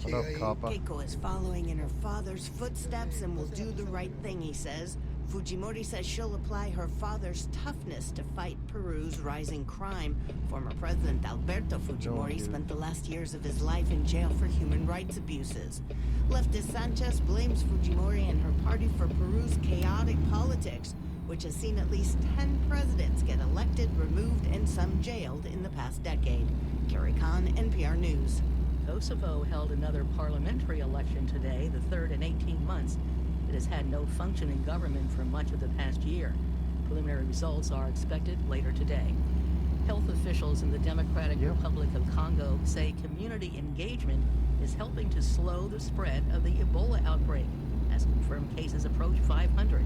What up, Coppa? Keiko is following in her father's footsteps and will do the right thing, he says. Fujimori says she'll apply her father's toughness to fight Peru's rising crime. Former President Alberto Fujimori spent the last years of his life in jail for human rights abuses. Leftist Sanchez blames Fujimori and her party for Peru's chaotic politics, which has seen at least 10 presidents get elected, removed, and some jailed in the past decade. Carrie Kahn, NPR News. Kosovo held another parliamentary election today, the 3rd in 18 months. It has had no functioning government for much of the past year. Preliminary results are expected later today. Health officials in the Democratic Republic of Congo say community engagement is helping to slow the spread of the Ebola outbreak, as confirmed cases approach 500.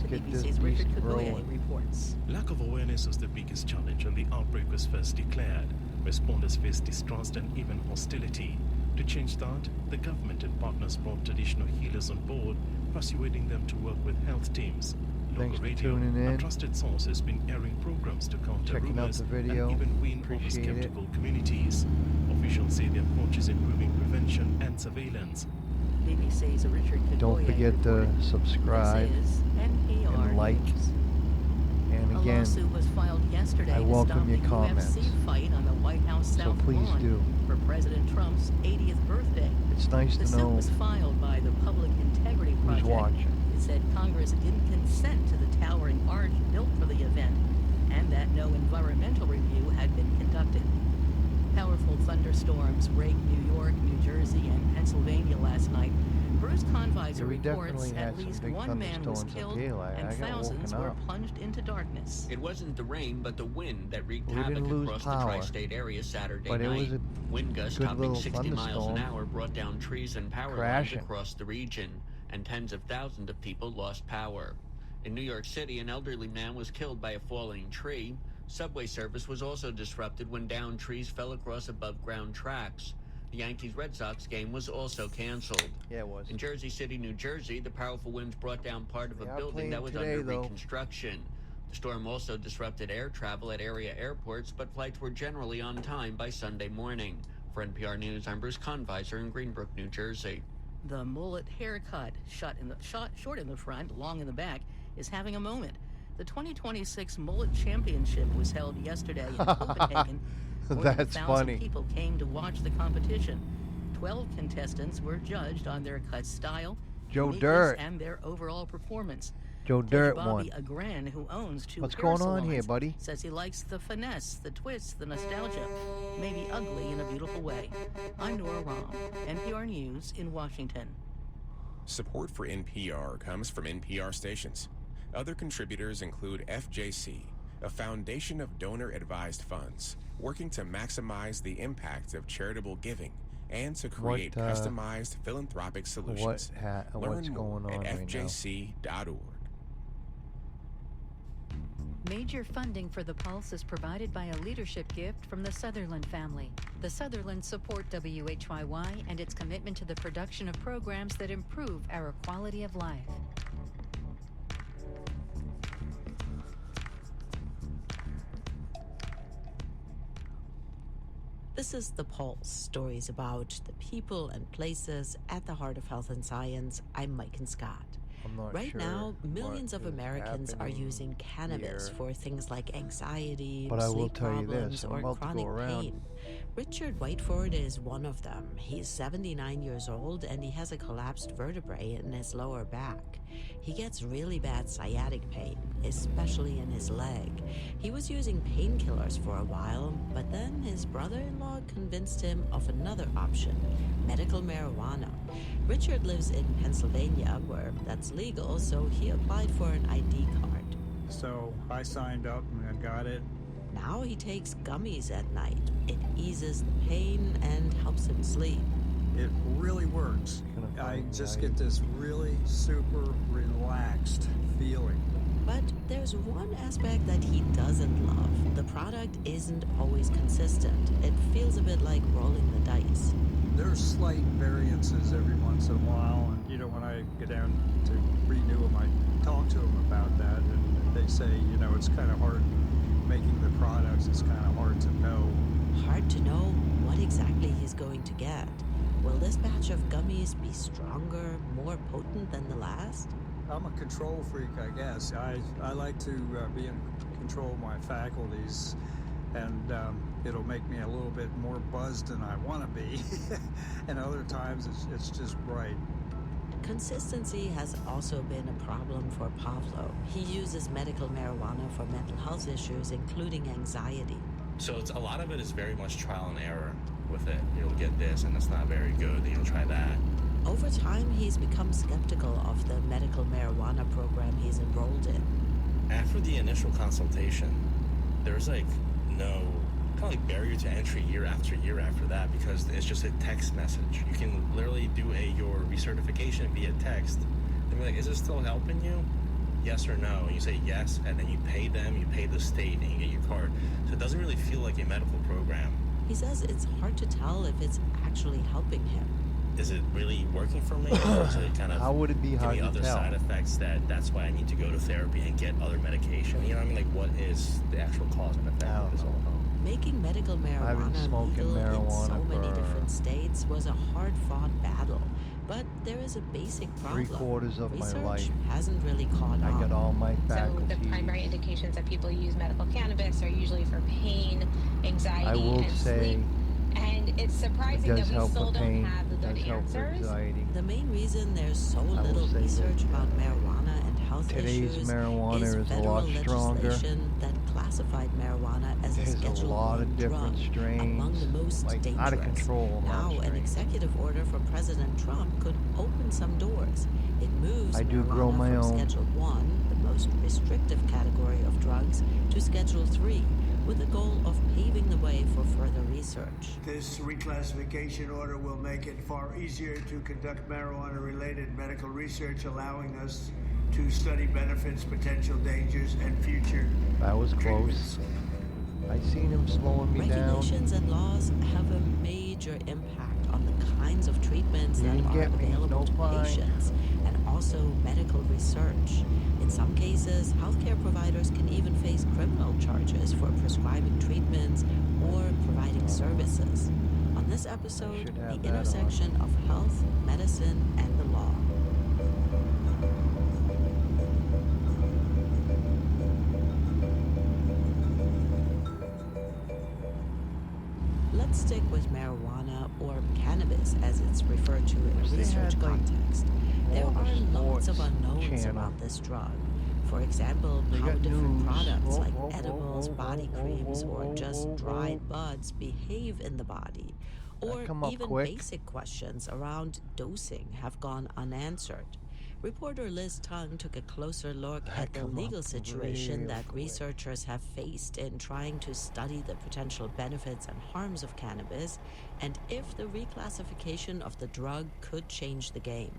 The BBC's Richard Kaguye reports. Lack of awareness was the biggest challenge when the outbreak was first declared. Responders faced distrust and even hostility. To change that, the government and partners brought traditional healers on board, persuading them to work with health teams. Thanks Local for radio, tuning in. a trusted source, has been airing programs to counter Checking out rumors the video. and even win over Appreciate it. skeptical communities. Officials say the approach is improving prevention and surveillance. BBC's Richard Kaguye Don't forget to subscribe This is NPR and like. News. And A again, lawsuit was filed yesterday I to welcome stop your the comments. UFC fight on the White House So South please Lawn do. for President Trump's 80th birthday. It's nice The to suit know was filed by the Public Integrity who's Project. watching. It said Congress didn't consent to the towering arch built for the event and that no environmental review had been conducted. Powerful thunderstorms raked New York, New Jersey, and Pennsylvania last night. Bruce Conviser Yeah, we reports definitely had at some least big one man was thunderstorms up killed here. and I got thousands woken were up. plunged into darkness. It wasn't the rain, but the wind that wreaked We havoc didn't lose across power, the tri-state area Saturday but it night. was a Wind gusts good topping little 60 miles an thunderstorm. hour brought down trees and power Crashing. lines across the region, and tens of thousands of people lost power. In New York City, an elderly man was killed by a falling tree. Subway service was also disrupted when downed trees fell across above-ground tracks. The Yankees-Red Sox game was also canceled. Yeah, it was. In Jersey City, New Jersey, the powerful winds brought down part of a They are building that was playing under today, though. reconstruction. The storm also disrupted air travel at area airports, but flights were generally on time by Sunday morning. For NPR News, I'm Bruce Conviser in Greenbrook, New Jersey. The mullet haircut, short in the front, long in the back, is having a moment. The 2026 Mullet Championship was held yesterday in Copenhagen. More than That's 1,000 funny. people came to watch the competition. 12 contestants were judged on their cut style, Joe uniqueness, Dirt. and their overall performance. Joe Dirt Bobby won. Agran, who owns two What's hair going on here, salons, buddy? says he likes the finesse, the twist, the nostalgia, maybe ugly in a beautiful way. I'm Nora Rahm, NPR News in Washington. Support for NPR comes from NPR stations. Other contributors include FJC, a foundation of donor-advised funds working to maximize the impact of charitable giving and to create customized philanthropic solutions. What's Learn more going on at right now? fjc.org. Major funding for The Pulse is provided by a leadership gift from the Sutherland family. The Sutherlands support WHYY and its commitment to the production of programs that improve our quality of life. This is The Pulse, stories about the people and places at the heart of health and science. I'm Mike and Scott. I'm not Right sure now, millions what of is Americans are happening using cannabis here. for things like anxiety, But I will sleep tell you problems, this, I'm or about to go chronic around. pain. Richard Whiteford is one of them. He's 79 years old and he has a collapsed vertebrae in his lower back. He gets really bad sciatic pain, especially in his leg. He was using painkillers for a while, but then his brother-in-law convinced him of another option, medical marijuana. Richard lives in Pennsylvania, where that's legal, so he applied for an ID card. So I signed up and got it. Now he takes gummies at night. It eases the pain and helps him sleep. It really works. I just get this really super relaxed feeling. But there's one aspect that he doesn't love. The product isn't always consistent. It feels a bit like rolling the dice. There's slight variances every once in a while, and you know, when I get down to renew them, I talk to them about that, and they say, you know, it's kind of hard making the products. It's kind of hard to know. Hard to know what exactly he's going to get. Will this batch of gummies be stronger, more potent than the last? I'm a control freak, I guess. I like to be in control of my faculties, and it'll make me a little bit more buzzed than I want to be. And other times it's just right. Consistency has also been a problem for Pavlo. He uses medical marijuana for mental health issues, including anxiety. So a lot of it is very much trial and error with it. You'll get this and it's not very good, then you'll try that. Over time, he's become skeptical of the medical marijuana program he's enrolled in. After the initial consultation, there's like no kind of like barrier to entry year after that, because it's just a text message. You can literally do your recertification via text. They'll be like, is this still helping you? Yes or no? And you say yes, and then you pay them, you pay the state, and you get your card. So it doesn't really feel like a medical program. He says it's hard to tell if it's actually helping him. Is it really working for me, or is it kind of How would it be give hard me to other tell? side effects that's why I need to go to therapy and get other medication? You know what I mean? Like, what is the actual cause and effect of this all? Making medical marijuana smoking legal in so marijuana many for different states was a hard-fought battle. But there is a basic problem. 3/4 of my Research life. hasn't really caught I on. got all my So faculties. the primary indications that people use medical cannabis are usually for pain, anxiety, I will and say sleep. And it's surprising it that does we help still with don't pain. have the It good does help with answers. anxiety. The main reason there's so will little say research this, about marijuana and health Today's issues marijuana is is a federal lot stronger. legislation that classified marijuana as a There's a Schedule lot I of different drug, strains, among the most like dangerous. out of control amount Now, of an strains. executive order from President Trump could open some doors. It moves I do marijuana grow my from own. Schedule 1, the most restrictive category of drugs, to Schedule 3, with the goal of paving the way for further research. This reclassification order will make it far easier to conduct marijuana-related medical research, allowing us to study benefits, potential dangers, and future That was close. I seen him slowing me down. Regulations and laws have a major impact kinds of treatments that are available to patients, and also medical research. In some cases, healthcare providers can even face criminal charges for prescribing treatments or providing services. On this episode, the intersection of health, medicine, and the law. Let's stick with marijuana, or cannabis as it's referred to in research context. There are lots of unknowns around this drug. For example, how different products like edibles, body creams, or just dried buds behave in the body. Or even basic questions around dosing have gone unanswered. Reporter Liz Tung took a closer look at the legal situation that researchers have faced in trying to study the potential benefits and harms of cannabis, and if the reclassification of the drug could change the game.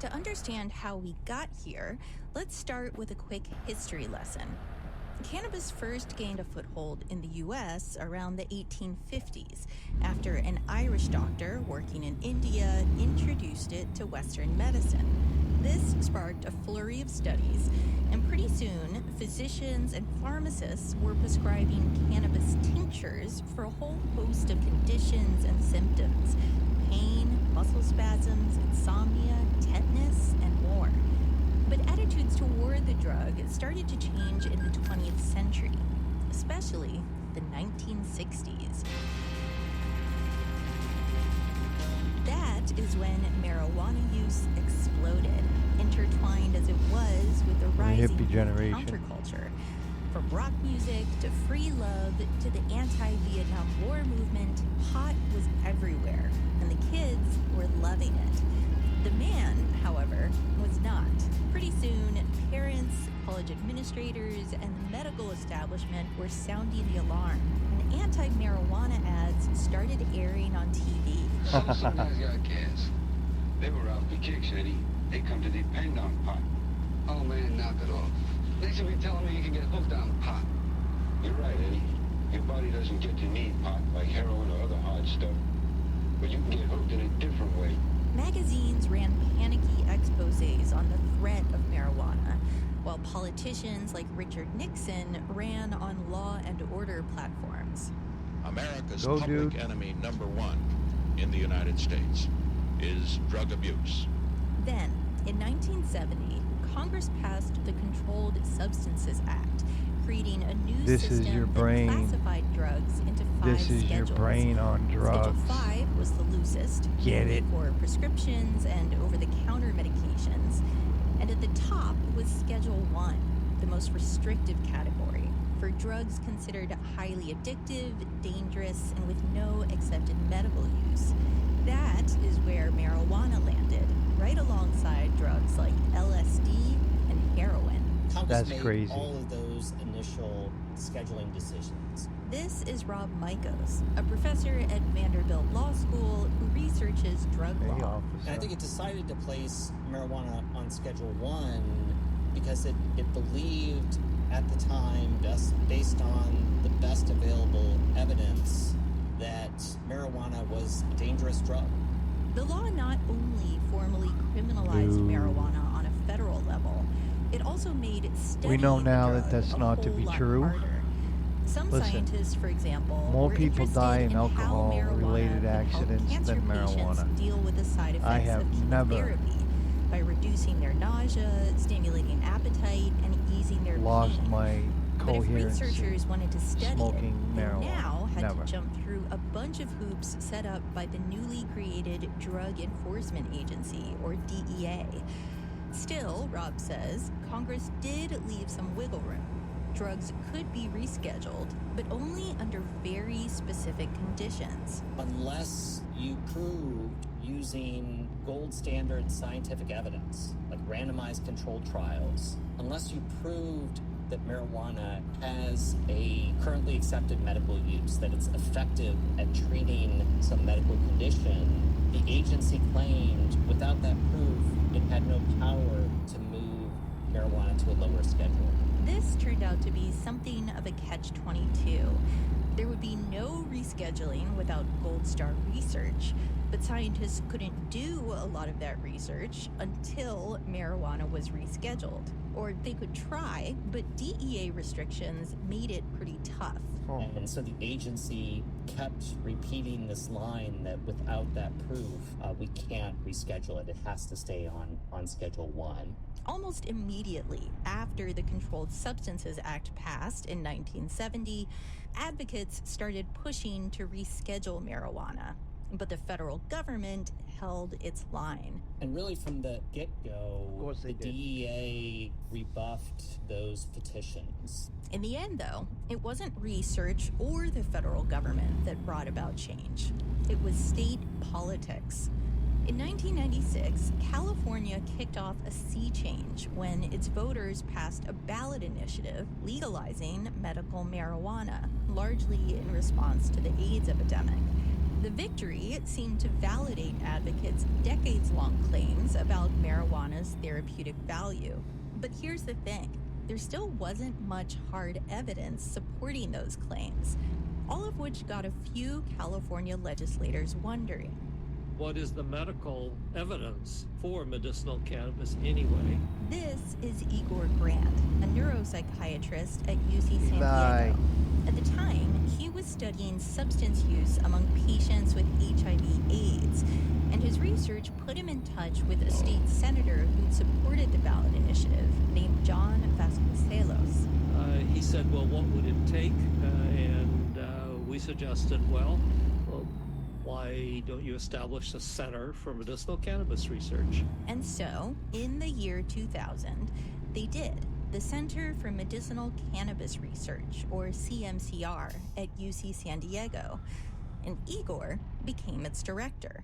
To understand how we got here, let's start with a quick history lesson. Cannabis first gained a foothold in the U.S. around the 1850s, after an Irish doctor working in India introduced it to Western medicine. This sparked a flurry of studies, and pretty soon, physicians and pharmacists were prescribing cannabis tinctures for a whole host of conditions and symptoms: pain, muscle spasms, insomnia, tetanus, and more. But attitudes toward the drug started to change in the 20th century, especially the 1960s. That is when marijuana use exploded, intertwined as it was with the rising counterculture. From rock music to free love to the anti-Vietnam War movement, pot was everywhere, and the kids were loving it. The man, however, was not. Pretty soon, parents, college administrators, and the medical establishment were sounding the alarm, and anti-marijuana ads started airing on TV. Some guys got gas. They were out for kicks, Eddie. They come to depend on pot. Oh man, knock it off. They should be telling me you can get hooked on pot. You're right, Eddie. Your body doesn't get to need pot like heroin or other hard stuff. But you can get hooked in a different way. Magazines ran panicky exposés on the threat of marijuana, while politicians like Richard Nixon ran on law and order platforms. America's public enemy number one in the United States is drug abuse. Then, in 1970, Congress passed the Controlled Substances Act, creating a new system that classified drugs into 5 schedules. This is your brain on drugs. Schedule 5 was the loosest, for prescriptions and over-the-counter medications. And at the top was Schedule 1, the most restrictive category, for drugs considered highly addictive, dangerous, and with no accepted medical use. That is where marijuana landed, right alongside drugs like LSD and heroin. Congress made all of those initial scheduling decisions. This is Rob Michos, a professor at Vanderbilt Law School who researches drug law. And I think it decided to place marijuana on Schedule 1 because it believed at the time, based on the best available evidence, that marijuana was a dangerous drug. The law not only formally criminalized marijuana on a federal level, it also made studying we know now the that that's not to be true. Harder. Some scientists, for example, more were people die in in alcohol-related accidents than marijuana. Deal with the side effects I have of chemotherapy by reducing their nausea, stimulating appetite, and easing their lost pain. my But if coherence. researchers wanted to study smoking it, they marijuana. now had Never. to jump through a bunch of hoops set up by the newly created Drug Enforcement Agency, or DEA. Still, Rob says, Congress did leave some wiggle room. Drugs could be rescheduled, but only under very specific conditions. Unless you proved using gold standard scientific evidence, like randomized controlled trials, unless you proved that marijuana has a currently accepted medical use, that it's effective at treating some medical condition, the agency claimed without that proof, it had no power to move marijuana to a lower schedule. This turned out to be something of a catch-22. There would be no rescheduling without Gold Star research, but scientists couldn't do a lot of that research until marijuana was rescheduled. Or they could try, but DEA restrictions made it pretty tough. And so the agency kept repeating this line that without that proof, we can't reschedule it. It has to stay on Schedule 1. Almost immediately after the Controlled Substances Act passed in 1970, advocates started pushing to reschedule marijuana. But the federal government held its line. And really from the get-go, the DEA rebuffed those petitions. In the end, though, it wasn't research or the federal government that brought about change. It was state politics. In 1996, California kicked off a sea change when its voters passed a ballot initiative legalizing medical marijuana, largely in response to the AIDS epidemic. The victory seemed to validate advocates' decades-long claims about marijuana's therapeutic value. But here's the thing. There still wasn't much hard evidence supporting those claims, all of which got a few California legislators wondering. What is the medical evidence for medicinal cannabis anyway? This is Igor Grant, a neuropsychiatrist at UC San Diego. At the time, he was studying substance use among patients with HIV/AIDS, and his research put him in touch with a state senator who'd supported the ballot initiative named John Vasconcelos. He said, well, what would it take? And we suggested, well, why don't you establish a center for medicinal cannabis research? And so, in the year 2000, they did. The Center for Medicinal Cannabis Research, or CMCR, at UC San Diego, and Igor became its director.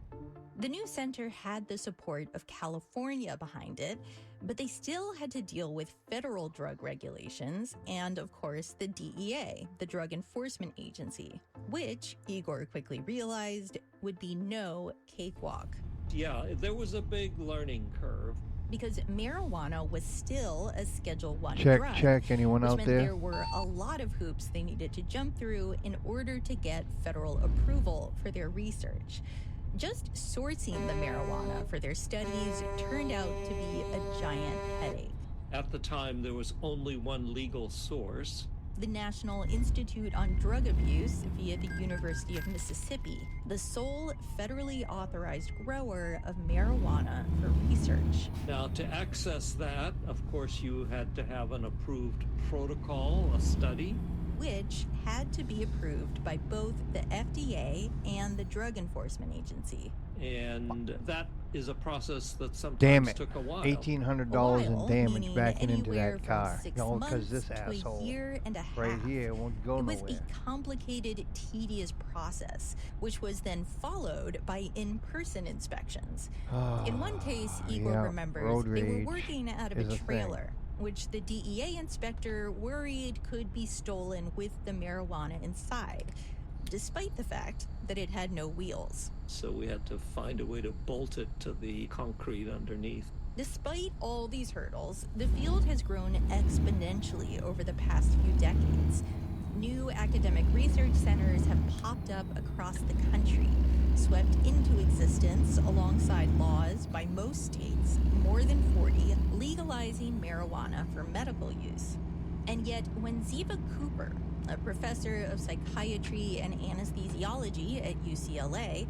The new center had the support of California behind it, but they still had to deal with federal drug regulations and, of course, the DEA, the Drug Enforcement Agency, which Igor quickly realized would be no cakewalk. Yeah, there was a big learning curve. Because marijuana was still a Schedule 1 drug. Check. Anyone which out meant there? There were a lot of hoops they needed to jump through in order to get federal approval for their research. Just sourcing the marijuana for their studies turned out to be a giant headache. At the time, there was only one legal source. The National Institute on Drug Abuse via the University of Mississippi, the sole federally authorized grower of marijuana for research. Now, to access that, of course, you had to have an approved protocol, a study, which had to be approved by both the FDA and the Drug Enforcement Agency. And that is a process that Damn sometimes it. took a while. $1,800 in damage backing into that car. All because this to asshole a year and a half. right here won't go It was nowhere. a complicated, tedious process, which was then followed by in-person inspections. In one case, Igor yeah, remembers road they were rage working out of is a a thing. trailer, which the DEA inspector worried could be stolen with the marijuana inside, despite the fact that it had no wheels. So we had to find a way to bolt it to the concrete underneath. Despite all these hurdles, the field has grown exponentially over the past few decades. New academic research centers have popped up across the country, swept into existence alongside laws by most states, more than 40, legalizing marijuana for medical use. And yet, when Ziva Cooper, a professor of psychiatry and anesthesiology at UCLA,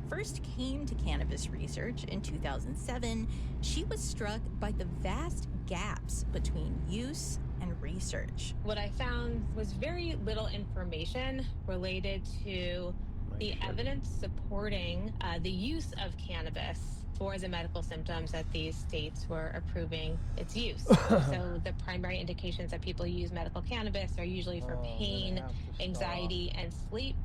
first came to cannabis research in 2007, she was struck by the vast gaps between use and research. What I found was very little information related to the evidence supporting the use of cannabis for the medical symptoms that these states were approving its use. So the primary indications that people use medical cannabis are usually for pain, anxiety, and sleep.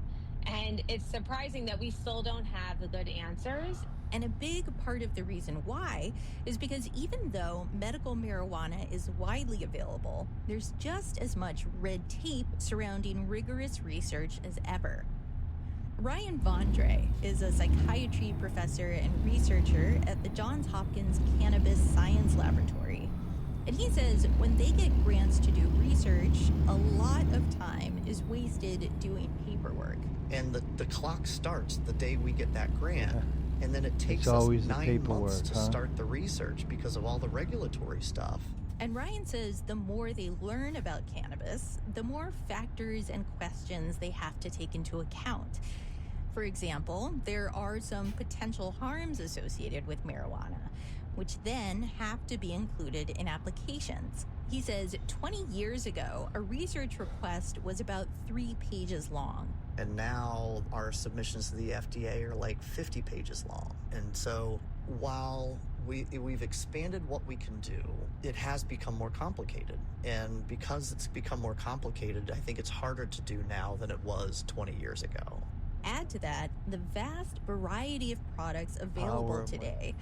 And it's surprising that we still don't have the good answers. And a big part of the reason why is because even though medical marijuana is widely available, there's just as much red tape surrounding rigorous research as ever. Ryan Vondre is a psychiatry professor and researcher at the Johns Hopkins Cannabis Science Laboratory. And he says when they get grants to do research, a lot of time is wasted doing paperwork. And the clock starts the day we get that grant, and then it takes us always the 9 months paperwork, to huh? start the research because of all the regulatory stuff. And Ryan says the more they learn about cannabis, the more factors and questions they have to take into account. For example, there are some potential harms associated with marijuana, which then have to be included in applications. He says 20 years ago, a research request was about 3 pages long. And now our submissions to the FDA are like 50 pages long. And so while we've expanded what we can do, it has become more complicated. And because it's become more complicated, I think it's harder to do now than it was 20 years ago. Add to that the vast variety of products available today.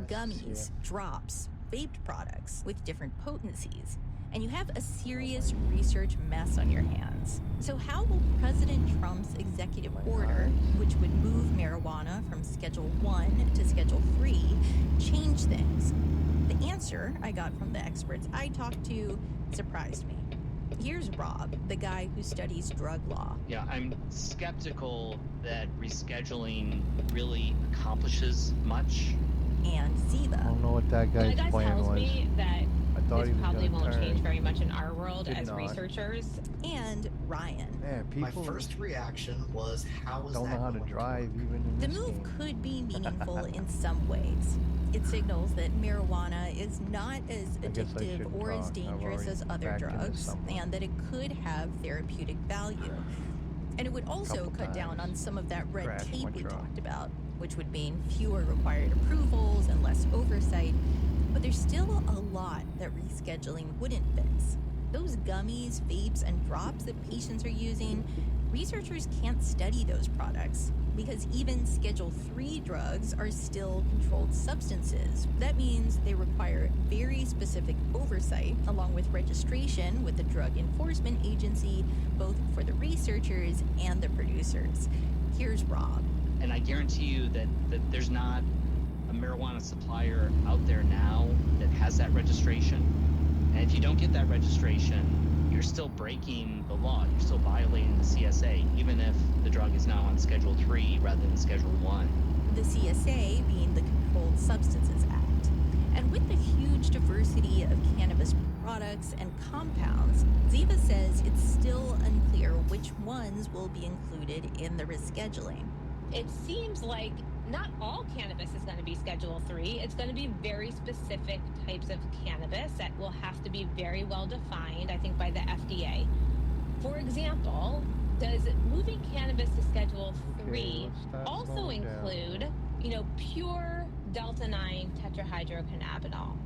Gummies, drops, vaped products with different potencies. And you have a serious research mess on your hands. So how will President Trump's executive order, which would move marijuana from Schedule 1 to Schedule 3, change things? The answer I got from the experts I talked to surprised me. Here's Rob, the guy who studies drug law. Yeah, I'm skeptical that rescheduling really accomplishes much. And Ziva. I don't know what that guy's That plan tells was. me that I thought this he was probably gonna won't turn. change very much in our world Did as not. researchers. And Ryan. Yeah, My people first reaction was, how is don't that know how to going drive even in The this move game. could be meaningful in some ways. It signals that marijuana is not as I guess I addictive shouldn't or as talk. I've dangerous already as other backed into drugs, something. and that it could have therapeutic value. And it would also Couple cut down on times. some of that red Crashed tape my we truck. talked about, which would mean fewer required approvals and less oversight. But there's still a lot that rescheduling wouldn't fix. Those gummies, vapes, and drops that patients are using, researchers can't study those products because even Schedule 3 drugs are still controlled substances. That means they require very specific oversight along with registration with the Drug Enforcement Agency, both for the researchers and the producers. Here's Rob. And I guarantee you that there's not a marijuana supplier out there now that has that registration. And if you don't get that registration, you're still breaking the law. You're still violating the CSA, even if the drug is now on Schedule 3 rather than Schedule 1. The CSA being the Controlled Substances Act. And with the huge diversity of cannabis products and compounds, Ziva says it's still unclear which ones will be included in the rescheduling. It seems like not all cannabis is going to be Schedule 3. It's going to be very specific types of cannabis that will have to be very well defined, I think, by the FDA. For example, does moving cannabis to Schedule 3 also include, pure Delta-9 tetrahydrocannabinol?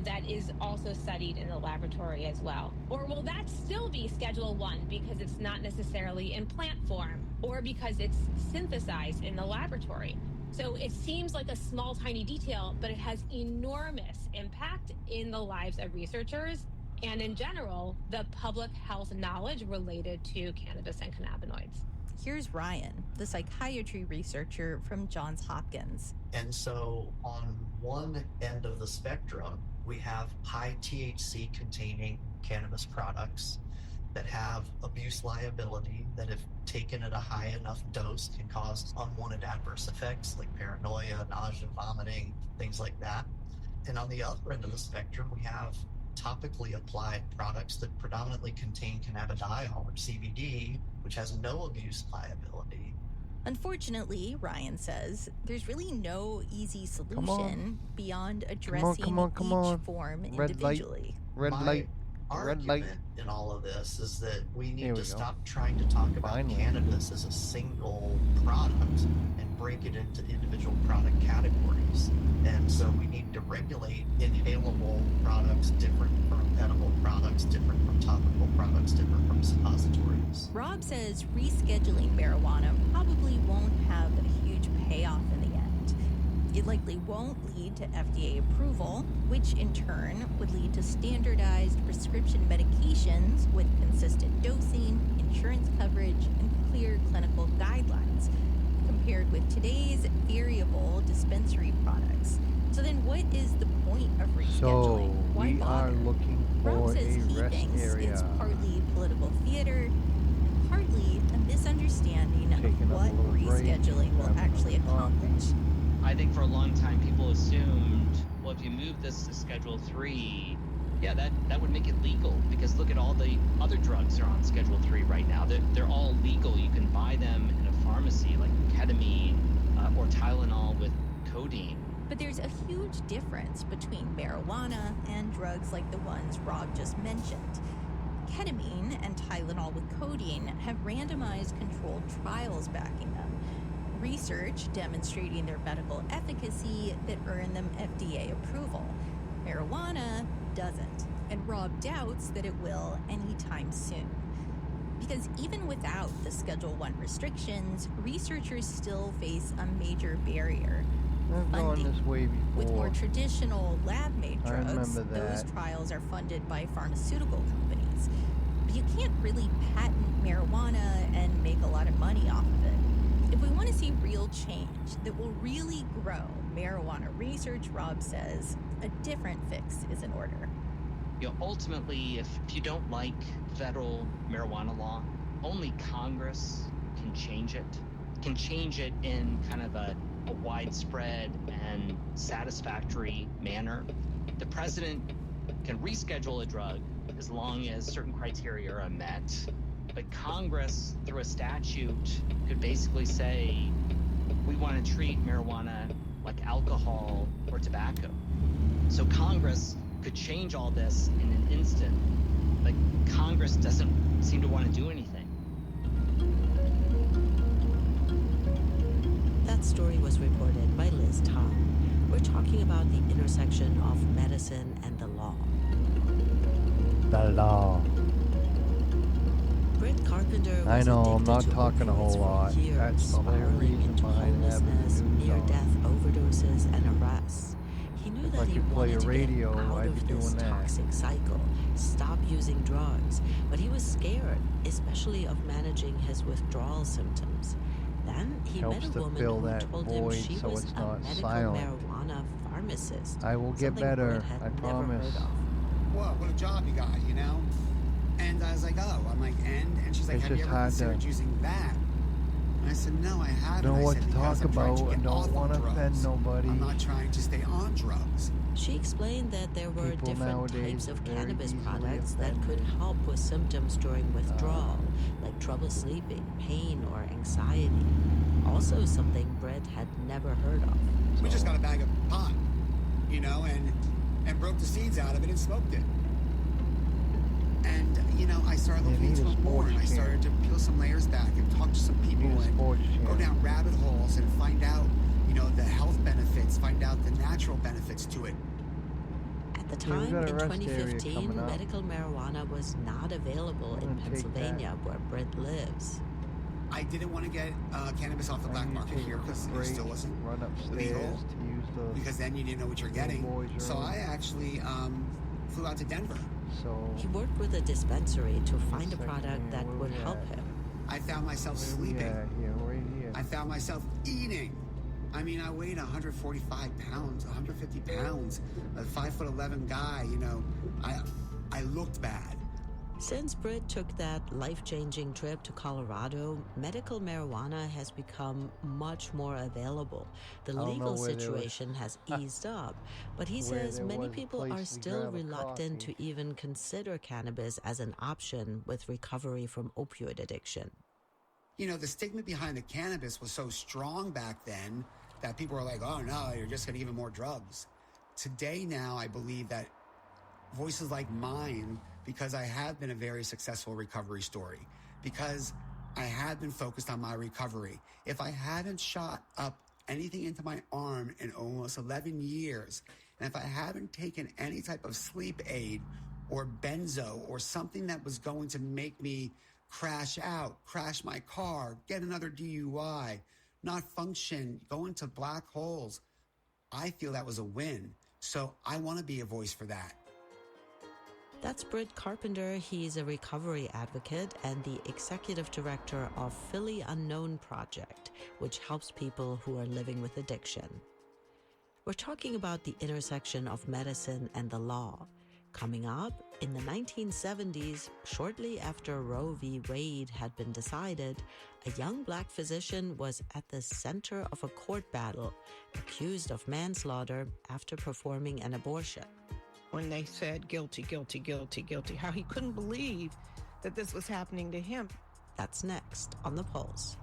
That is also studied in the laboratory as well. Or will that still be Schedule 1 because it's not necessarily in plant form or because it's synthesized in the laboratory? So it seems like a small, tiny detail, but it has enormous impact in the lives of researchers and in general, the public health knowledge related to cannabis and cannabinoids. Here's Ryan, the psychiatry researcher from Johns Hopkins. And so on one end of the spectrum, we have high THC containing cannabis products that have abuse liability, that if taken at a high enough dose can cause unwanted adverse effects like paranoia, nausea, vomiting, things like that. And on the other end of the spectrum, we have topically applied products that predominantly contain cannabidiol or CBD, which has no abuse liability. Unfortunately, Ryan says, there's really no easy Come on. solution beyond addressing come on. each form Red light. individually. Red My light. argument in all of this is that we Here need we to go. stop trying to talk about Finally. cannabis as a single product and break it into individual product categories. And so we need to regulate inhalable products different from edible products, different from topical products, different from suppositories. Rob says rescheduling marijuana probably won't have a huge payoff in the end. It likely won't lead to FDA approval, which in turn would lead to standardized prescription medications with consistent dosing, insurance coverage, and clear clinical guidelines. compared with today's variable dispensary products. So then what is the point of rescheduling? So Why we bother? are looking Rob for says a he rest thinks area. it's partly political theater and partly a misunderstanding Taking of a what little break, rescheduling will having a actually accomplish. I think for a long time people assumed, well, if you move this to Schedule 3, yeah, that would make it legal, because look at all the other drugs that are on Schedule 3 right now. They're all legal. You can buy them in a pharmacy, like ketamine or Tylenol with codeine. But there's a huge difference between marijuana and drugs like the ones Rob just mentioned. Ketamine and Tylenol with codeine have randomized controlled trials backing them. Research demonstrating their medical efficacy that earn them FDA approval. Marijuana doesn't, and Rob doubts that it will anytime soon. Because even without the Schedule 1 restrictions, researchers still face a major barrier. I've gone Funding. this way before. With more traditional lab-made I drugs, remember those that. trials are funded by pharmaceutical companies. But you can't really patent marijuana and make a lot of money off of it. If we want to see real change that will really grow marijuana research, Rob says, a different fix is in order. You know, ultimately, if you don't like federal marijuana law, only Congress can change it. Can change it in kind of a widespread and satisfactory manner. The president can reschedule a drug as long as certain criteria are met. But Congress, through a statute, could basically say, we want to treat marijuana like alcohol or tobacco. So Congress could change all this in an instant, but Congress doesn't seem to want to do anything. That story was reported by Liz Tom. We're talking about the intersection of medicine and the law. The law. Britt Carpenter was I know, I'm addicted not to talking a whole opioids for lot. years, That's the whole spiraling reason into behind having homelessness, the news near-death on. overdoses, and arrests. He knew If that I he could play a wanted to radio, get out I'd of be this doing that. toxic cycle, stop using drugs, but he was scared, especially of managing his withdrawal symptoms. Then he Helps met a to woman fill who that told void him she so was it's a not medical silent. marijuana pharmacist. I will get something better, Britt had I never promise. heard of. What a job you got, you know? And I was like, oh, I'm like, and she's like, It's have you just ever hard to considered using that? And I said, no, I haven't. Know I what said, to because talk I'm trying to about get and don't off of want to offend drugs. nobody. I'm not trying to stay on drugs. She explained that there were People different nowadays types of are very cannabis easily products that could offended. help with symptoms during withdrawal, like trouble sleeping, pain, or anxiety. Also something Britt had never heard of. We just got a bag of pot, you know, and broke the seeds out of it and smoked it. And, you know, I started looking into it more, and I started to peel some layers back and talk to some people and go down rabbit holes and find out, you know, the health benefits, find out the natural benefits to it. At the Yeah, we time, got a in rest area 2015, coming up. medical marijuana was not available in gonna take Pennsylvania, where Britt lives. I didn't want to get cannabis off the black market here because it still wasn't Run upstairs legal. to use the Because then you didn't know what you're little getting. boys' So room. I actually flew out to Denver. So He worked with a dispensary to find a product that where would we help at? him. I found myself Where we sleeping. at here, right here. I found myself eating. I mean, I weighed 145 pounds, 150 pounds, a 5'11" guy. You know, I looked bad. Since Britt took that life-changing trip to Colorado, medical marijuana has become much more available. The I don't legal know where there was- situation has eased up, but he where says there many was a people place are to still grab a reluctant coffee. to even consider cannabis as an option with recovery from opioid addiction. You know, the stigma behind the cannabis was so strong back then that people were like, oh no, you're just going to give him more drugs. Today now, I believe that voices like mine, because I have been a very successful recovery story, because I have been focused on my recovery. If I hadn't shot up anything into my arm in almost 11 years, and if I haven't taken any type of sleep aid or benzo or something that was going to make me crash out, crash my car, get another DUI, not function, go into black holes, I feel that was a win. So I want to be a voice for that. That's Britt Carpenter. He's a recovery advocate and the executive director of Philly Unknown Project, which helps people who are living with addiction. We're talking about the intersection of medicine and the law. Coming up, in the 1970s, shortly after Roe v. Wade had been decided, a young black physician was at the center of a court battle, accused of manslaughter after performing an abortion. When they said guilty, guilty, guilty, guilty, how he couldn't believe that this was happening to him. That's next on The Pulse.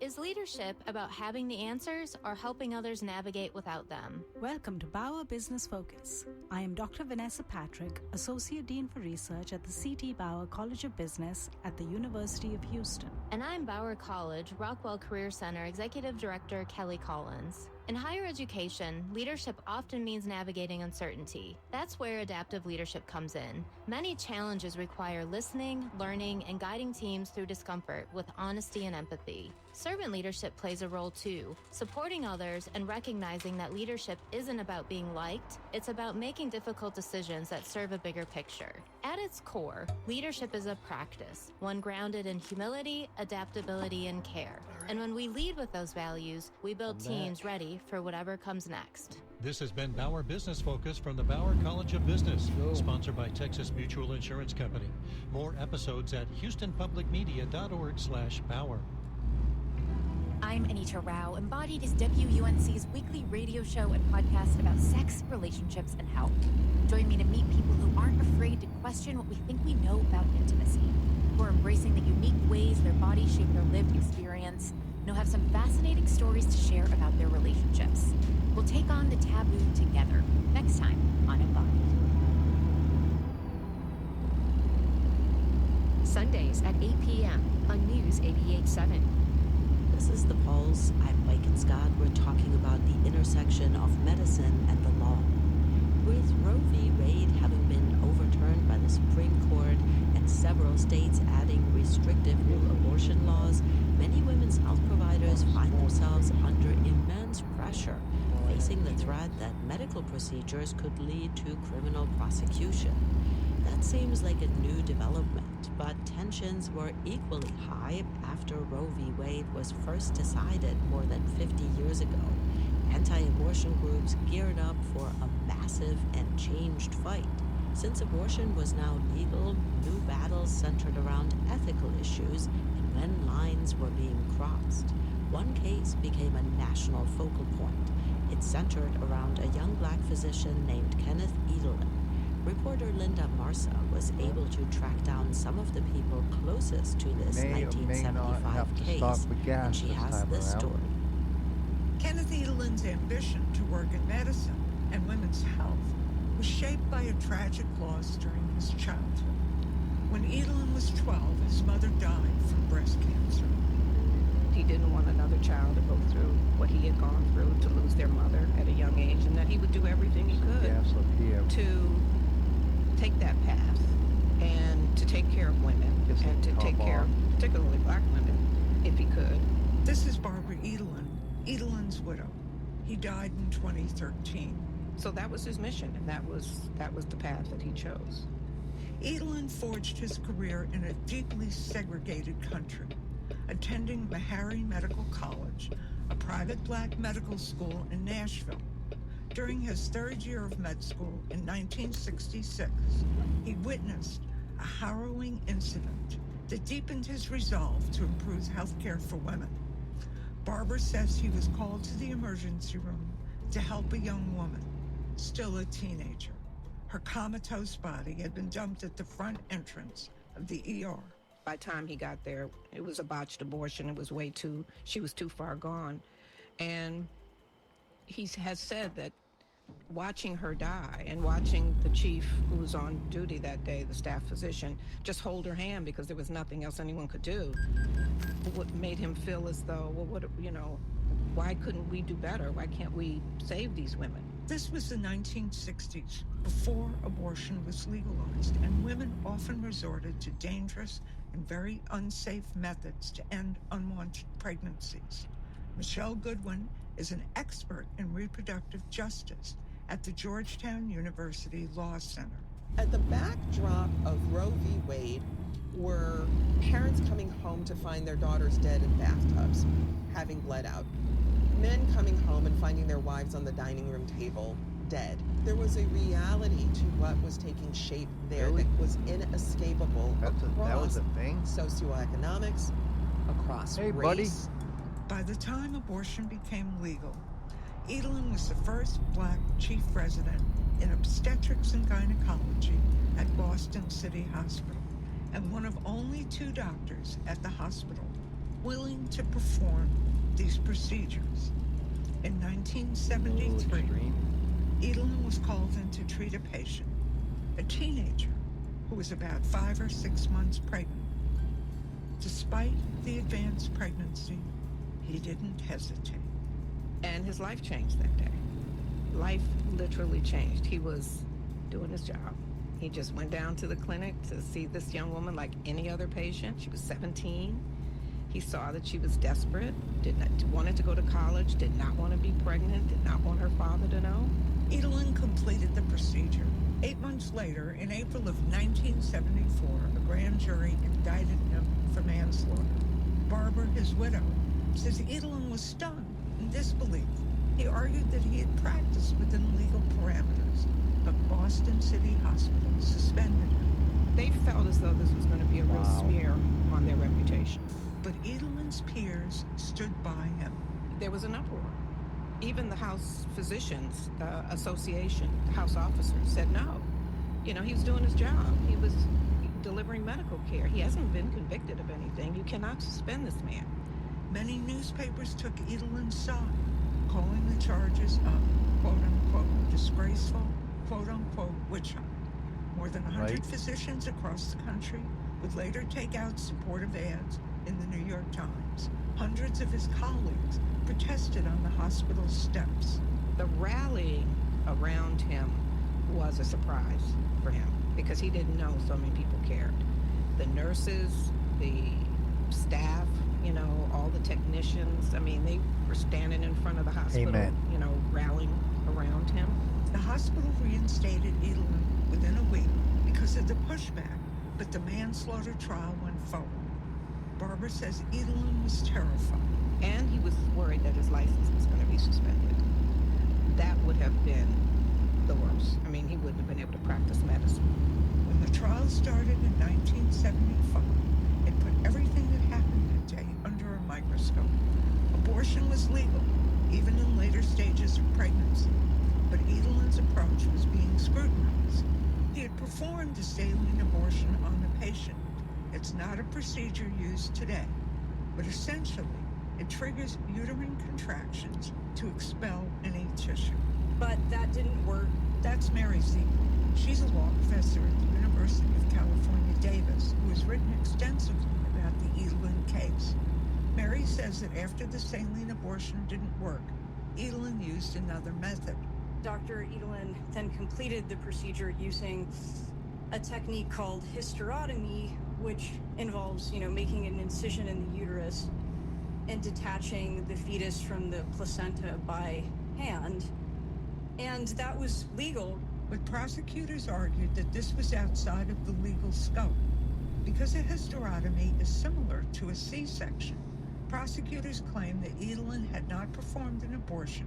Is leadership about having the answers or helping others navigate without them? Welcome to Bauer Business Focus. I am Dr. Vanessa Patrick, Associate Dean for Research at the C.T. Bauer College of Business at the University of Houston. And I'm Bauer College Rockwell Career Center Executive Director Kelly Collins. In higher education, leadership often means navigating uncertainty. That's where adaptive leadership comes in. Many challenges require listening, learning, and guiding teams through discomfort with honesty and empathy. Servant leadership plays a role too, supporting others and recognizing that leadership isn't about being liked, it's about making difficult decisions that serve a bigger picture. At its core, leadership is a practice, one grounded in humility, adaptability, and care. And when we lead with those values, we build teams ready for whatever comes next. This has been Bauer Business Focus from the Bauer College of Business, sponsored by Texas Mutual Insurance Company. More episodes at houstonpublicmedia.org/Bauer. I'm Anita Rao, embodied as WUNC's weekly radio show and podcast about sex, relationships, and health. Join me to meet people who aren't afraid to question what we think we know about intimacy, who are embracing the unique ways their bodies shape their lived experience, and who have some fascinating stories to share about their relationships. We'll take on the taboo together, next time on Embodied. Sundays at 8 p.m. on News 88.7. This is The Pulse. I'm Mike and Scott. We're talking about the intersection of medicine and the law. With Roe v. Wade having been overturned by the Supreme Court and several states adding restrictive new abortion laws, many women's health providers find themselves under immense pressure, facing the threat that medical procedures could lead to criminal prosecution. That seems like a new development, but tensions were equally high after Roe v. Wade was first decided more than 50 years ago. Anti-abortion groups geared up for a massive and changed fight. Since abortion was now legal, new battles centered around ethical issues and when lines were being crossed. One case became a national focal point. It centered around a young black physician named Kenneth Edelin. Reporter Linda Marsa was able to track down some of the people closest to this 1975 case, and she has this story. Kenneth Edelin's ambition to work in medicine and women's health was shaped by a tragic loss during his childhood. When Edelin was 12, his mother died from breast cancer. He didn't want another child to go through what he had gone through, to lose their mother at a young age, and that he would do everything he could to take that path and to take care of women and to take care of particularly black women if he could. This is Barbara Edelin, Edelin's widow. He died in 2013. So that was his mission, and that was the path that he chose. Edelin forged his career in a deeply segregated country, attending Meharry Medical College, a private black medical school in Nashville. During his third year of med school in 1966, he witnessed a harrowing incident that deepened his resolve to improve health care for women. Barbara says he was called to the emergency room to help a young woman, still a teenager. Her comatose body had been dumped at the front entrance of the ER. By the time he got there, it was a botched abortion. It was she was too far gone. And he has said that watching her die and watching the chief who was on duty that day, the staff physician, just hold her hand because there was nothing else anyone could do, what made him feel as though, why couldn't we do better? Why can't we save these women? This was the 1960s, before abortion was legalized, and women often resorted to dangerous and very unsafe methods to end unwanted pregnancies. Michelle Goodwin is an expert in reproductive justice at the Georgetown University Law Center. At the backdrop of Roe v. Wade were parents coming home to find their daughters dead in bathtubs, having bled out. Men coming home and finding their wives on the dining room table, dead. There was a reality to what was taking shape there that was inescapable That was a thing? Socioeconomics, across Hey, race. buddy. By the time abortion became legal, Edelin was the first Black chief resident in obstetrics and gynecology at Boston City Hospital, and one of only 2 doctors at the hospital willing to perform these procedures. In 1973, Edelin was called in to treat a patient, a teenager who was about 5 or 6 months pregnant. Despite the advanced pregnancy, he didn't hesitate. And his life changed that day. Life literally changed. He was doing his job. He just went down to the clinic to see this young woman like any other patient. She was 17. He saw that she was desperate, wanted to go to college, did not want to be pregnant, did not want her father to know. Edelin completed the procedure. 8 months later, in April of 1974, a grand jury indicted him for manslaughter. Barbara, his widow, says Edelin was stunned in disbelief. He argued that he had practiced within legal parameters, but Boston City Hospital suspended him. They felt as though this was going to be a real smear on their reputation. But Edelin's peers stood by him. There was an uproar. Even the House Physicians Association, the House officers said no. You know, he was doing his job. He was delivering medical care. He hasn't been convicted of anything. You cannot suspend this man. Many newspapers took Edelin's side, calling the charges a quote-unquote disgraceful, quote-unquote witch hunt. More than 100 physicians across the country would later take out supportive ads in the New York Times. Hundreds of his colleagues protested on the hospital's steps. The rallying around him was a surprise for him because he didn't know so many people cared. The nurses, the staff, you know, all the technicians, I mean, they were standing in front of the hospital, you know, rallying around him. The hospital reinstated Edelin within a week because of the pushback, but the manslaughter trial went forward. Barbara says Edelin was terrified. And he was worried that his license was going to be suspended. That would have been the worst. I mean, he wouldn't have been able to practice medicine. When the trial started in 1975, it put everything that happened that day under a microscope. Abortion was legal, even in later stages of pregnancy, but Edelin's approach was being scrutinized. He had performed a saline abortion on the patient. It's not a procedure used today, but essentially, it triggers uterine contractions to expel any tissue. But that didn't work. That's Mary Ziegler. She's a law professor at the University of California, Davis, who has written extensively about the Edelin case. Mary says that after the saline abortion didn't work, Edelin used another method. Dr. Edelin then completed the procedure using a technique called hysterotomy, which involves, making an incision in the uterus and detaching the fetus from the placenta by hand. And that was legal. But prosecutors argued that this was outside of the legal scope. Because a hysterotomy is similar to a C-section, prosecutors claimed that Edelin had not performed an abortion,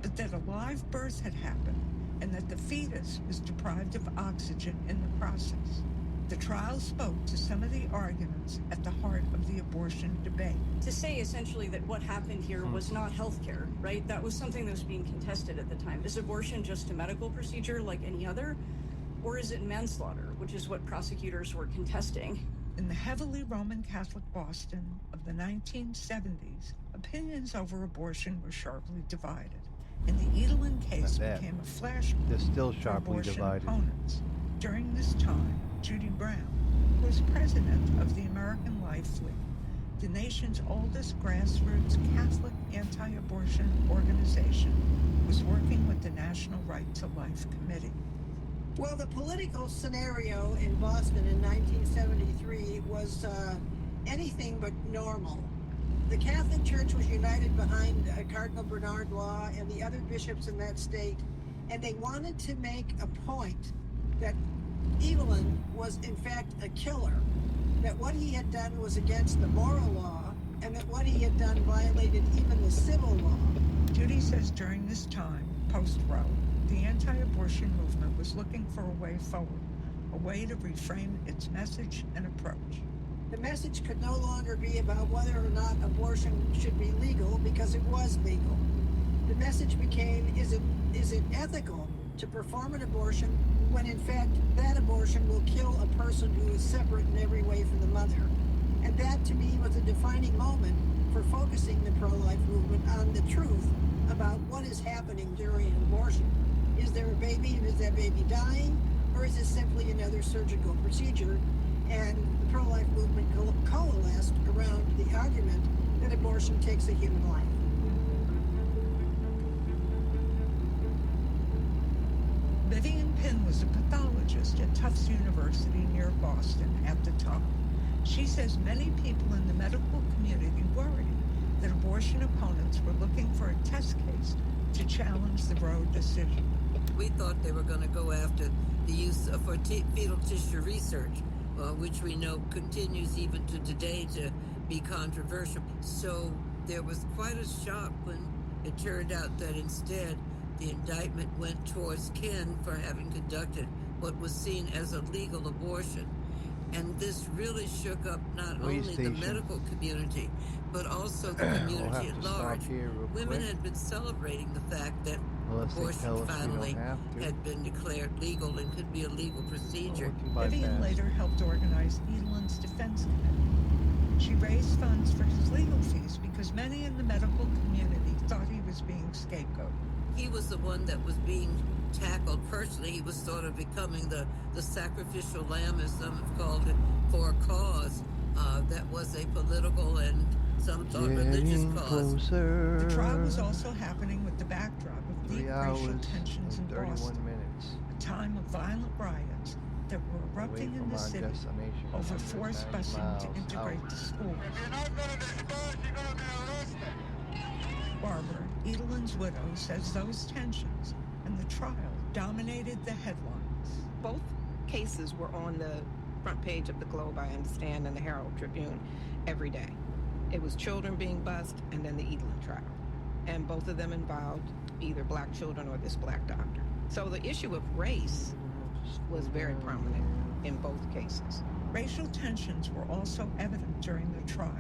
but that a live birth had happened and that the fetus was deprived of oxygen in the process. The trial spoke to some of the arguments at the heart of the abortion debate. To say essentially that what happened here was not healthcare, right? That was something that was being contested at the time. Is abortion just a medical procedure like any other? Or is it manslaughter, which is what prosecutors were contesting? In the heavily Roman Catholic Boston of the 1970s, opinions over abortion were sharply divided. And the Edelin case became a flashpoint They're still for sharply abortion divided. opponents. During this time, Judy Brown, who was president of the American Life League, the nation's oldest grassroots Catholic anti-abortion organization, was working with the National Right to Life Committee. Well, the political scenario in Boston in 1973 was anything but normal. The Catholic Church was united behind Cardinal Bernard Law and the other bishops in that state And they wanted to make a point that Evelyn was in fact a killer, that what he had done was against the moral law, and that what he had done violated even the civil law. Judy says during this time, post-Roe, the anti-abortion movement was looking for a way forward, a way to reframe its message and approach. The message could no longer be about whether or not abortion should be legal, because it was legal. The message became, is it ethical to perform an abortion when in fact that abortion will kill a person who is separate in every way from the mother? And that to me was a defining moment for focusing the pro-life movement on the truth about what is happening during an abortion. Is there a baby, and is that baby dying, or is it simply another surgical procedure? And the pro-life movement coalesced around the argument that abortion takes a human life. Vivian Pinn was a pathologist at Tufts University near Boston at the time. She says many people in the medical community worried that abortion opponents were looking for a test case to challenge the Roe decision. We thought they were going to go after the use of fetal tissue research, which we know continues even to today to be controversial. So there was quite a shock when it turned out that instead the indictment went towards Ken for having conducted what was seen as a legal abortion. And this really shook up not only the medical community, but also the community at large. Women had been celebrating the fact that abortion finally had been declared legal and could be a legal procedure. Vivian later helped organize Edelman's defense committee. She raised funds for his legal fees because many in the medical community thought he was being scapegoated. He was the one that was being tackled personally. He was sort of becoming the sacrificial lamb, as some have called it, for a cause that was a political and some thought religious cause. The trial was also happening with the backdrop of deep racial tensions in Boston, a time of violent riots that were erupting in the city over forced busing to integrate the schools. Barbara, Edelman's widow, says those tensions and the trial dominated the headlines. Both cases were on the front page of the Globe, I understand, and the Herald Tribune every day. It was children being bused and then the Edelman trial. And both of them involved either black children or this black doctor. So the issue of race was very prominent in both cases. Racial tensions were also evident during the trial.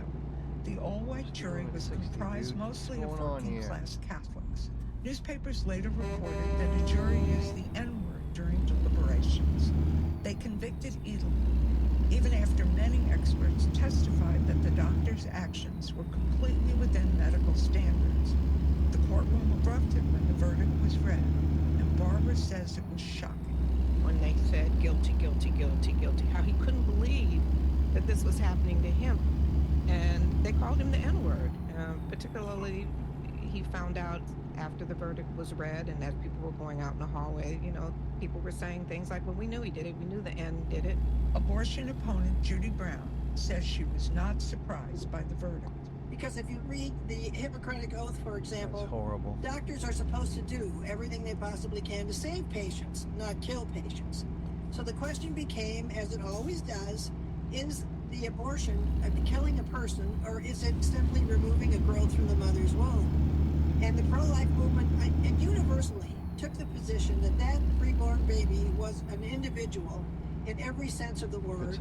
The all-white jury was comprised mostly of working-class Catholics. Newspapers later reported that a jury used the N-word during deliberations. They convicted Edelman, even after many experts testified that the doctor's actions were completely within medical standards. The courtroom erupted when the verdict was read, and Barbara says it was shocking. When they said guilty, guilty, guilty, guilty, how he couldn't believe that this was happening to him. And they called him the N-word. Particularly, he found out after the verdict was read and as people were going out in the hallway, people were saying things like, well, we knew he did it. We knew the N did it. Abortion opponent Judy Brown says she was not surprised by the verdict. Because if you read the Hippocratic Oath, for example, that's horrible. Doctors are supposed to do everything they possibly can to save patients, not kill patients. So the question became, as it always does, is the abortion killing a person, or is it simply removing a growth from the mother's womb? And the pro-life movement universally took the position that that preborn baby was an individual in every sense of the word,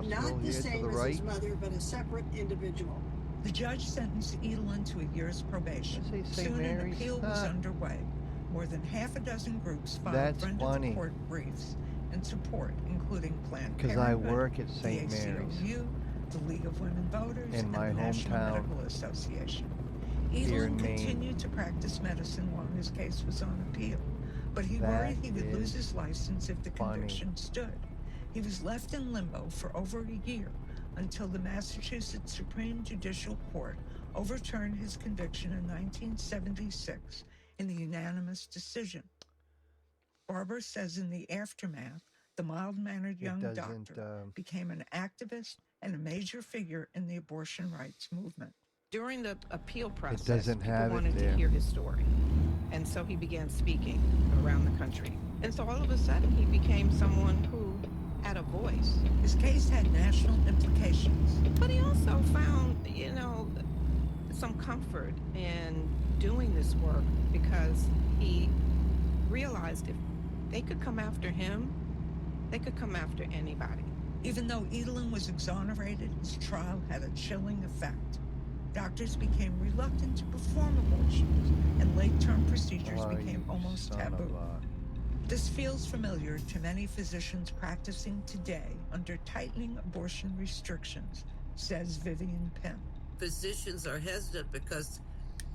not the same as his mother, but a separate individual. The judge sentenced Edelman to a year's probation. Soon an appeal was underway. More than half a dozen groups filed friend-of-the-court briefs in support, including Planned Parenthood, I work at St. the Mary's, ACLU, the League of Women Voters, in my and the National hometown Medical Association. here in Edelman Maine. continued to practice medicine while his case was on appeal, but he worried he would lose his license if the conviction stood. He was left in limbo for over a year until the Massachusetts Supreme Judicial Court overturned his conviction in 1976 in the unanimous decision. Barbara says in the aftermath, the mild-mannered young doctor became an activist and a major figure in the abortion rights movement. During the appeal process, doesn't people have it wanted there. to hear his story. And so he began speaking around the country. And so all of a sudden, he became someone who had a voice. His case had national implications. But he also found, some comfort in doing this work because he realized if they could come after him, they could come after anybody. Even though Edelin was exonerated, his trial had a chilling effect. Doctors became reluctant to perform abortions, and late-term procedures became almost taboo. This feels familiar to many physicians practicing today under tightening abortion restrictions, says Vivian Pym. Physicians are hesitant because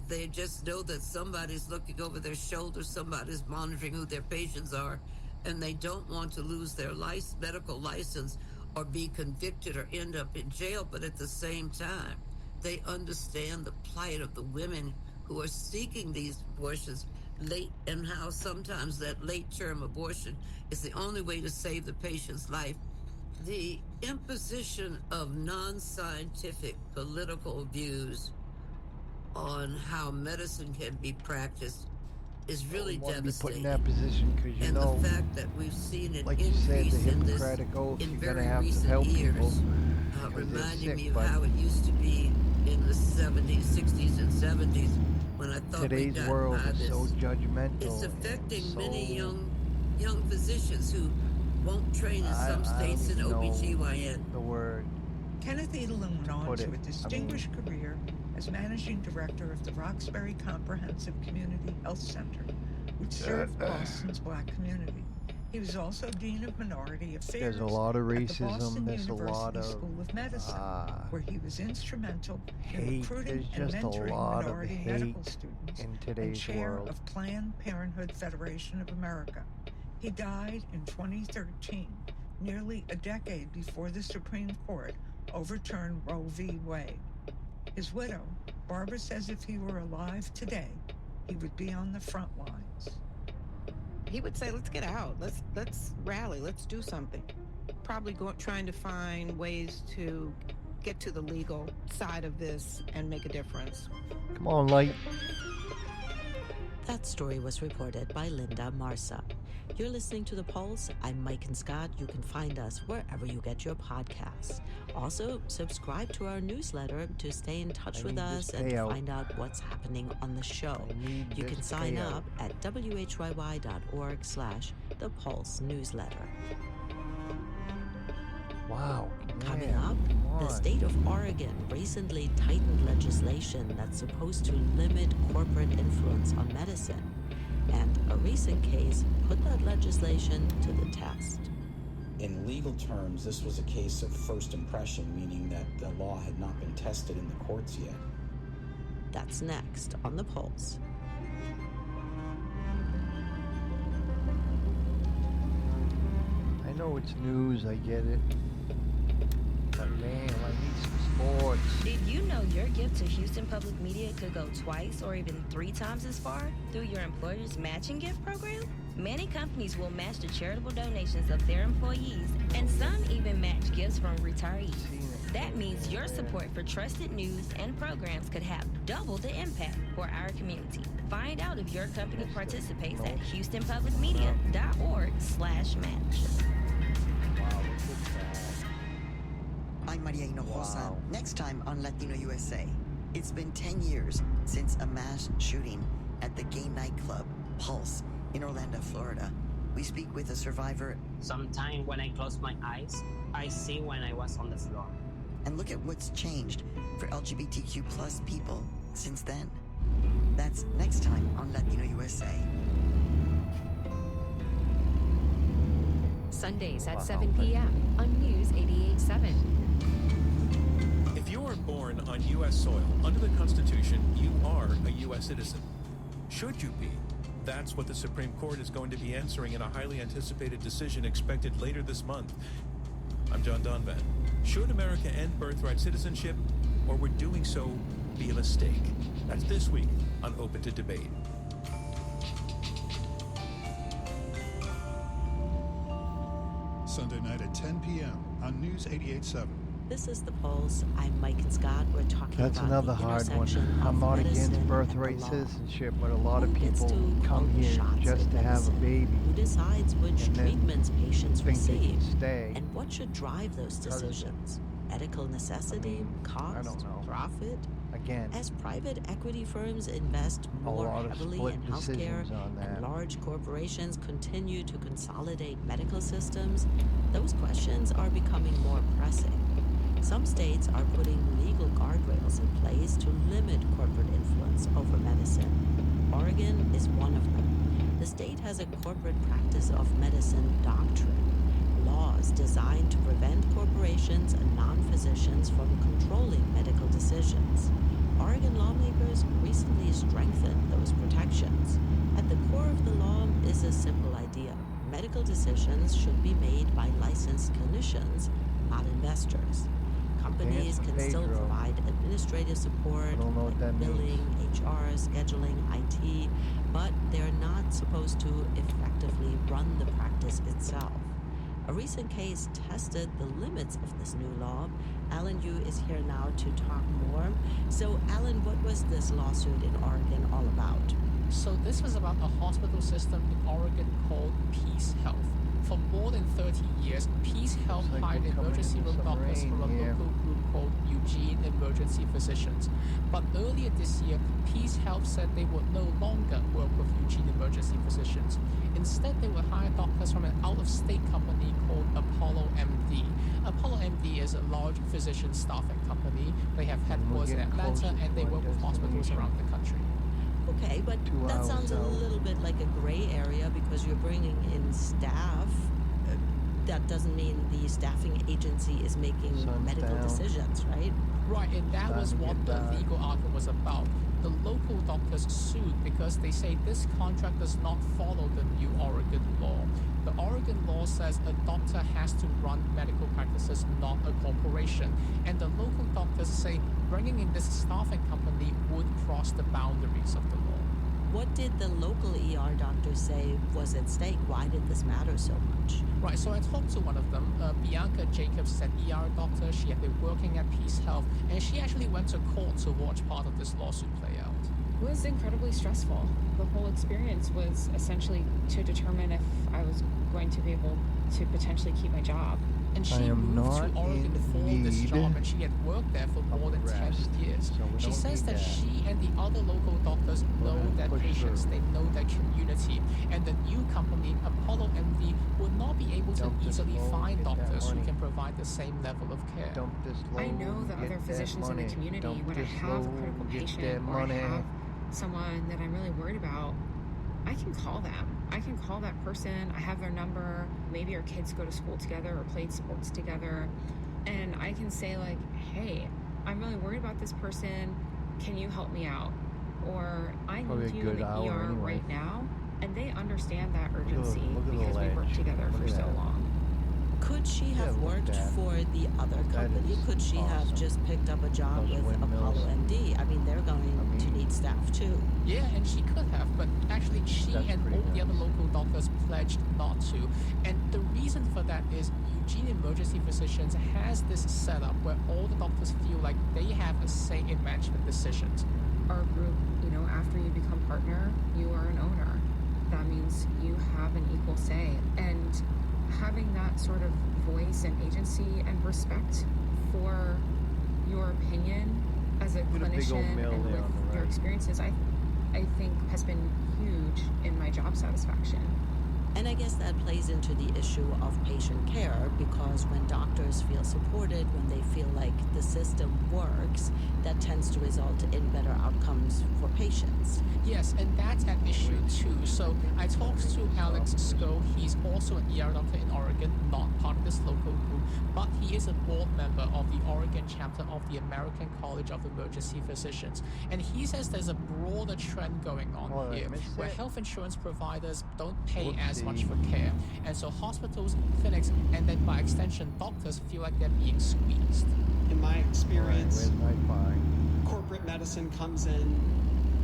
they just know that somebody's looking over their shoulder, somebody's monitoring who their patients are, and they don't want to lose their medical license or be convicted or end up in jail. But at the same time, they understand the plight of the women who are seeking these abortions late, and how sometimes that late-term abortion is the only way to save the patient's life. The imposition of non-scientific political views on how medicine can be practiced is really devastating. Put in that position because and the fact that we've seen an like you increase said, the in this Hippocratic Oath, in you're very gonna have to recent help years, people reminding sick, me of but how it used to be in the 70s, 60s, and 70s when I thought we today's got world by is this. so judgmental. It's affecting and many so- young physicians who won't train in some states in I don't even know OBGYN. the word. Kenneth Edelin went on Put to it- a distinguished career as managing director of the Roxbury Comprehensive Community Health Center, which served Boston's Black community. He was also Dean of Minority Affairs There's a lot of at the racism, Boston there's a lot University of, School of Medicine, where he was instrumental in hate. recruiting There's and just a mentoring lot of minority medical hate students, in and today's chair world. of Planned Parenthood Federation of America. He died in 2013, nearly a decade before the Supreme Court overturned Roe v. Wade. His widow, Barbara, says if he were alive today, he would be on the front lines. He would say, let's get out, let's rally, let's do something. Probably trying to find ways to get to the legal side of this and make a difference. Come on, Light. That story was reported by Linda Marsa. You're listening to The Pulse. I'm Mike and Scott. You can find us wherever you get your podcasts. Also, subscribe to our newsletter to stay in touch with us and to find out what's happening on the show. You can sign up at whyy.org/The Pulse newsletter. Wow. Coming up, the state of Oregon recently tightened legislation that's supposed to limit corporate influence on medicine. And a recent case put that legislation to the test. In legal terms, this was a case of first impression, meaning that the law had not been tested in the courts yet. That's next on The Pulse. I know it's news, I get it. But man, I need some sports. Did you know your gift to Houston Public Media could go twice or even 3 times as far through your employer's matching gift program? Many companies will match the charitable donations of their employees, and some even match gifts from retirees. That means your support for trusted news and programs could have double the impact for our community. Find out if your company participates at houstonpublicmedia.org/match. I'm Maria Hinojosa. Next time on Latino USA. It's been 10 years since a mass shooting at the gay nightclub Pulse in Orlando, Florida. We speak with a survivor. Sometimes when I close my eyes, I see when I was on the floor. And look at what's changed for LGBTQ plus people since then. That's next time on Latino USA. Sundays at 7 p.m. on News 88.7. If you are born on U.S. soil under the Constitution, you are a U.S. citizen. Should you be? That's what the Supreme Court is going to be answering in a highly anticipated decision expected later this month. I'm John Donvan. Should America end birthright citizenship, or would doing so be a mistake? That's this week on Open to Debate. Sunday night at 10 p.m. on News 88.7. This is The Pulse. I'm Mike and Scott. We're talking That's about another the hard one. intersection I'm of not medicine against birthright and the law. citizenship, but a lot of Who gets people to call come the here shots just in to have a medicine? baby. Who decides which and then treatments patients think they can receive? stay. And what should drive those Because, decisions? Medical necessity, cost, don't know. profit? Again, As private equity firms invest more lot of heavily split in healthcare decisions on that. and large corporations continue to consolidate medical systems, those questions are becoming more pressing. Some states are putting legal guardrails in place to limit corporate influence over medicine. Oregon is one of them. The state has a corporate practice of medicine doctrine, laws designed to prevent corporations and non-physicians from controlling medical decisions. Oregon lawmakers recently strengthened those protections. At the core of the law is a simple idea. Medical decisions should be made by licensed clinicians, not investors. Companies Dance can with still Pedro. provide administrative support, I don't know what that like billing, means. HR, scheduling, IT, but they're not supposed to effectively run the practice itself. A recent case tested the limits of this new law. Alan Yu is here now to talk more. So, Alan, what was this lawsuit in Oregon all about? So this was about a hospital system in Oregon called Peace Health. For more than 30 years, Peace Health It's like hired we're coming emergency into room some doctors rain from a here. local group called Eugene Emergency Physicians. But earlier this year, Peace Health said they would no longer work with Eugene Emergency Physicians. Instead, they would hire doctors from an out-of-state company called Apollo MD. Apollo MD is a large physician staffing company. They have headquarters in getting Atlanta closer and they to our work with hospitals destination. around the country. Okay, but 2 that hours sounds a out. little bit like a gray area because you're bringing in staff. That doesn't mean the staffing agency is making Sun's medical down. decisions, right? Right, and that was Starting to what get the dark. legal argument was about. The local doctors sued because they say this contract does not follow the new Oregon law. The Oregon law says a doctor has to run medical practices, not a corporation. And the local doctors say bringing in this staffing company would cross the boundaries of the law. What did the local ER doctors say was at stake? Why did this matter so much? Right, so I talked to one of them, Bianca Jacobs, is an ER doctor. She had been working at Peace Health, and she actually went to court to watch part of this lawsuit play out. It was incredibly stressful. The whole experience was essentially to determine if I was going to be able to potentially keep my job. And she I am moved not to Oregon in for this need job, and she had worked there for more than 10 rest, years. so we She don't says need that that. she and the other local doctors We'll know have to their push patients, through. they know their community, and the new company, Apollo MD, would not be able to Dump this easily load, find get that doctors who money. can provide the same level of care. Dump this load. I know the get other that physicians in money. the community. Dump When I this have a load, critical get patient that or I money. have someone that I'm really worried about, I can call them. I can call that person. I have their number. Maybe our kids go to school together or played sports together. And I can say like, hey, I'm really worried about this person. Can you help me out? Or I Probably need a you good in the hour ER anyway. right now. And they understand that Look at urgency the because we ledge. worked together Look for at so that. long. Could she Yeah, have look worked that. for the other That company? is Could she have awesome. just picked up a job Those with windmills. Apollo MD? I mean, they're going to need staff too. Yeah, and she could have, but actually she That's and pretty all the other nice. local doctors pledged not to. And the reason for that is Eugene Emergency Physicians has this setup where all the doctors feel like they have a say in management decisions. Our group, after you become partner, you are an owner. That means you have an equal say. And having that sort of voice and agency and respect for your opinion as a Got a big old clinician mill and there with on the your right. experiences, I think has been huge in my job satisfaction. And I guess that plays into the issue of patient care because when doctors feel supported, when they feel like the system works, that tends to result in better outcomes for patients. Yes, and that's an issue too. So I talked to Alex Sko. He's also an ER doctor in Oregon, not part of this local group, but he is a board member of the Oregon chapter of the American College of Emergency Physicians. And he says there's a broader trend going on Oh, I here missed where it. health insurance providers don't pay as Whoopsie. much for care. And so hospitals, clinics, and then by extension doctors feel like they're being squeezed. In my experience, Where's my fine? corporate medicine comes in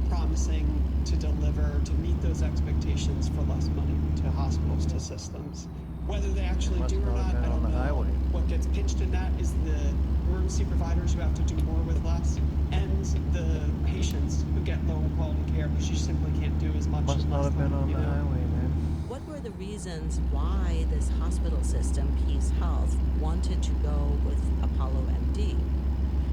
promising to deliver, to meet those expectations for less money to hospitals, to systems. Whether they actually Must do or not have not, been I on don't the know. highway. What gets pitched in that is the emergency providers who have to do more with less, and the patients who get lower quality care because you simply can't do as much. Must in not less have been time, on you the know? highway then. What were the reasons why this hospital system, Peace Health, wanted to go with Apollo MD?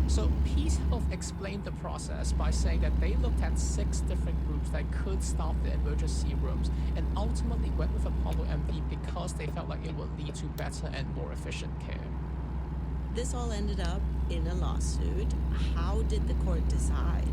So Peace Health explained the process by saying that they looked at 6 different groups that could staff the emergency rooms and ultimately went with Apollo MD because they felt like it would lead to better and more efficient care. This all ended up in a lawsuit. How did the court decide?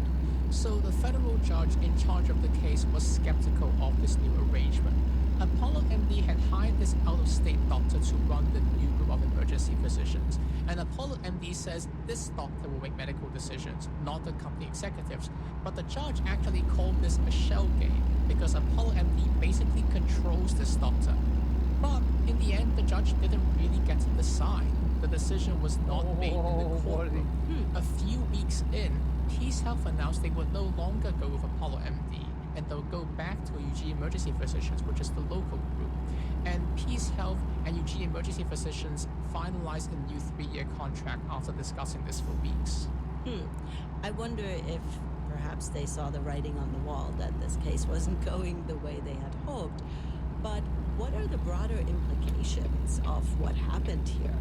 So the federal judge in charge of the case was skeptical of this new arrangement. Apollo MD had hired this out-of-state doctor to run the new group of emergency physicians, and Apollo MD says this doctor will make medical decisions, not the company executives. But the judge actually called this a shell game because Apollo MD basically controls this doctor. But in the end, the judge didn't really get to decide. The decision was not made in the courtroom. A few weeks in, Peace Health announced they would no longer go with Apollo MD, and they'll go back to UG Emergency Physicians, which is the local group. And Peace Health and UG Emergency Physicians finalized a new 3-year contract after discussing this for weeks. I wonder if perhaps they saw the writing on the wall that this case wasn't going the way they had hoped. But what are the broader implications of what happened here?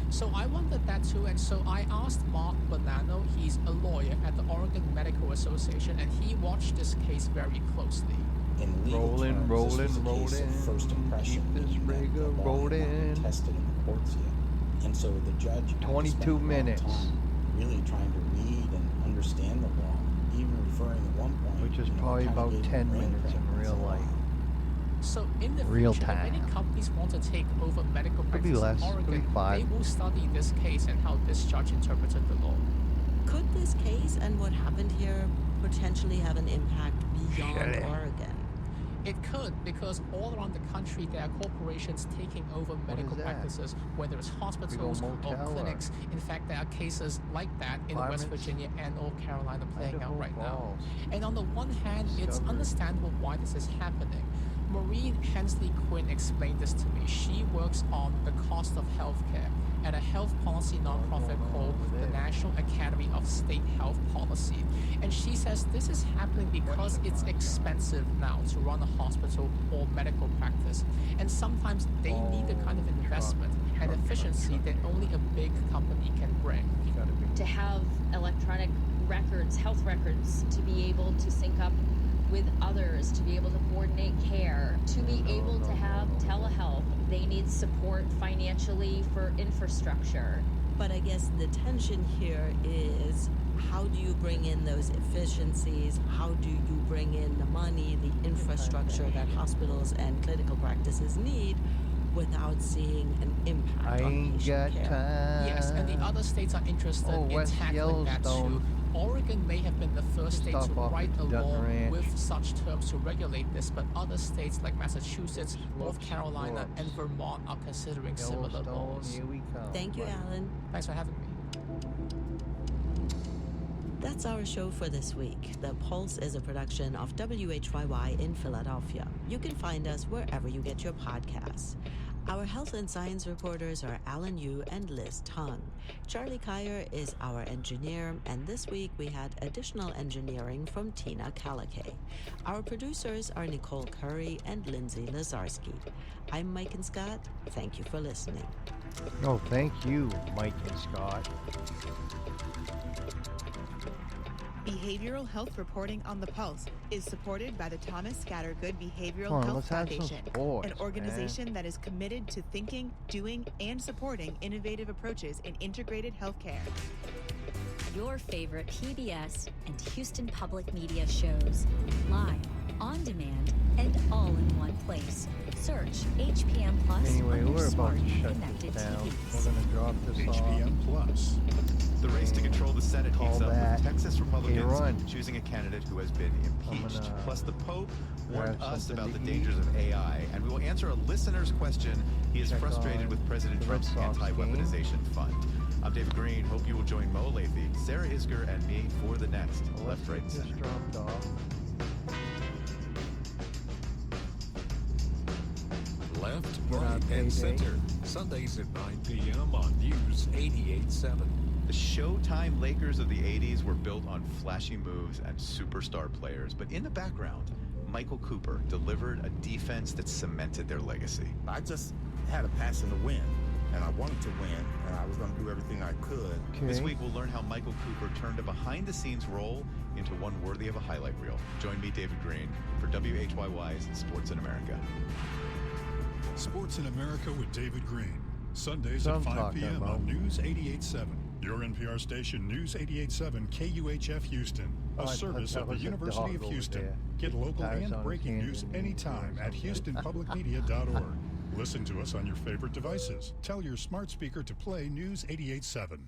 So I wondered that too, and so I asked Mark Bonanno, he's a lawyer at the Oregon Medical Association, and he watched this case very closely. In legal terms, this was a case of first impression, meaning that the law had not been tested in the courts yet. And so the judge had to 22 spend a long minutes. time really trying to read and understand the law, even referring at one point, Which is you know, probably kinda about getting 10 brain minutes cramp in as real a law. life. So in the Real future, if time. any companies want to take over medical Could be practice less, in could be Oregon, 5. they will study this case and how this judge interpreted the law. Could this case and what happened here potentially have an impact beyond Oregon? It could, because all around the country there are corporations taking over medical that? practices, whether it's hospitals or motel or- clinics. In fact, there are cases like that in West Apartments? Virginia and North Carolina playing out Idaho right now. Falls. And on the one hand, it's Discovery. understandable why this is happening. Maureen Hensley Quinn explained this to me. She works on the cost of healthcare at a health policy nonprofit called the National Academy of State Health Policy. And she says this is happening because it's expensive now to run a hospital or medical practice. And sometimes they need the kind of investment and efficiency that only a big company can bring. To have electronic records, health records, to be able to sync up with others, to be able to coordinate care, to be able to have telehealth. They need support financially for infrastructure. But I guess the tension here is, how do you bring in those efficiencies? How do you bring in the money, the infrastructure that hospitals and clinical practices need without seeing an impact I on ain't patient got care? time. Yes, and the other states are interested in West tackling that too. Yellowstone. Oregon may have been the first state to Stop off write at a Dutton law Ranch. with such terms to regulate this, but other states like Massachusetts, North Carolina, and Vermont are considering similar Yellowstone, laws. here we come. Thank you, buddy. Alan. Thanks for having me. That's our show for this week. The Pulse is a production of WHYY in Philadelphia. You can find us wherever you get your podcasts. Our health and science reporters are Alan Yu and Liz Tung. Charlie Kyer is our engineer, and this week we had additional engineering from Tina Kalake. Our producers are Nicole Curry and Lindsay Lazarski. I'm Mike and Scott. Thank you for listening. Oh, thank you, Mike and Scott. Behavioral health reporting on the Pulse is supported by the Thomas Scattergood Behavioral Come on, Health let's have some Foundation, sports, an organization that is committed to thinking, doing, and supporting innovative approaches in integrated healthcare. Your favorite PBS and Houston Public Media shows, live, on demand, and all in one place. Search HPM Plus Anyway, on your we're about smart to shut connected this down. TVs. We're gonna drop this off. HPM Plus. The race to control the Senate heats up that with Texas a run. Republicans choosing a candidate who has been impeached. Plus, the Pope warned grab us something about the to dangers of AI, and we will answer a listener's question. He is Check frustrated on with President the Red Trump's Sox anti-weaponization fund. I'm David Green. Hope you will join Mo Lathy, Sarah Isker, and me for the next Left, Right, and Just Center. dropped off. left, We're on right, payday. and center. Sundays at 9 p.m. on News 88.7. The Showtime Lakers of the 80s were built on flashy moves and superstar players, but in the background, Michael Cooper delivered a defense that cemented their legacy. I just had a passion to win, and I wanted to win, and I was going to do everything I could. This week, we'll learn how Michael Cooper turned a behind-the-scenes role into one worthy of a highlight reel. Join me, David Green, for WHYY's Sports in America. Sports in America with David Green. Sundays So at I'm 5 talking p.m. about. on News 88.7. Your NPR station, News 88.7 KUHF Houston, a service of the University of Houston. Get local and breaking news anytime at houstonpublicmedia.org. Listen to us on your favorite devices. Tell your smart speaker to play News 88.7.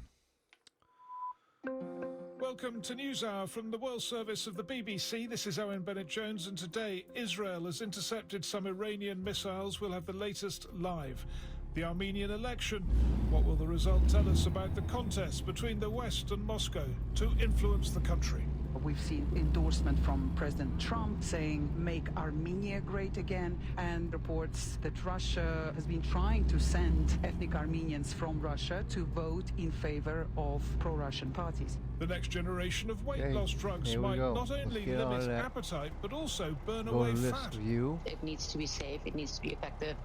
Welcome to NewsHour from the World Service of the BBC. This is Owen Bennett-Jones, and today Israel has intercepted some Iranian missiles. We'll have the latest live. The Armenian election. What will the result tell us about the contest between the West and Moscow to influence the country? We've seen endorsement from President Trump saying, make Armenia great again, and reports that Russia has been trying to send ethnic Armenians from Russia to vote in favor of pro-Russian parties. The next generation of weight loss drugs here we might go. not Let's only get on limit that. appetite, but also burn Go away to this fat. view. It needs to be safe, it needs to be effective,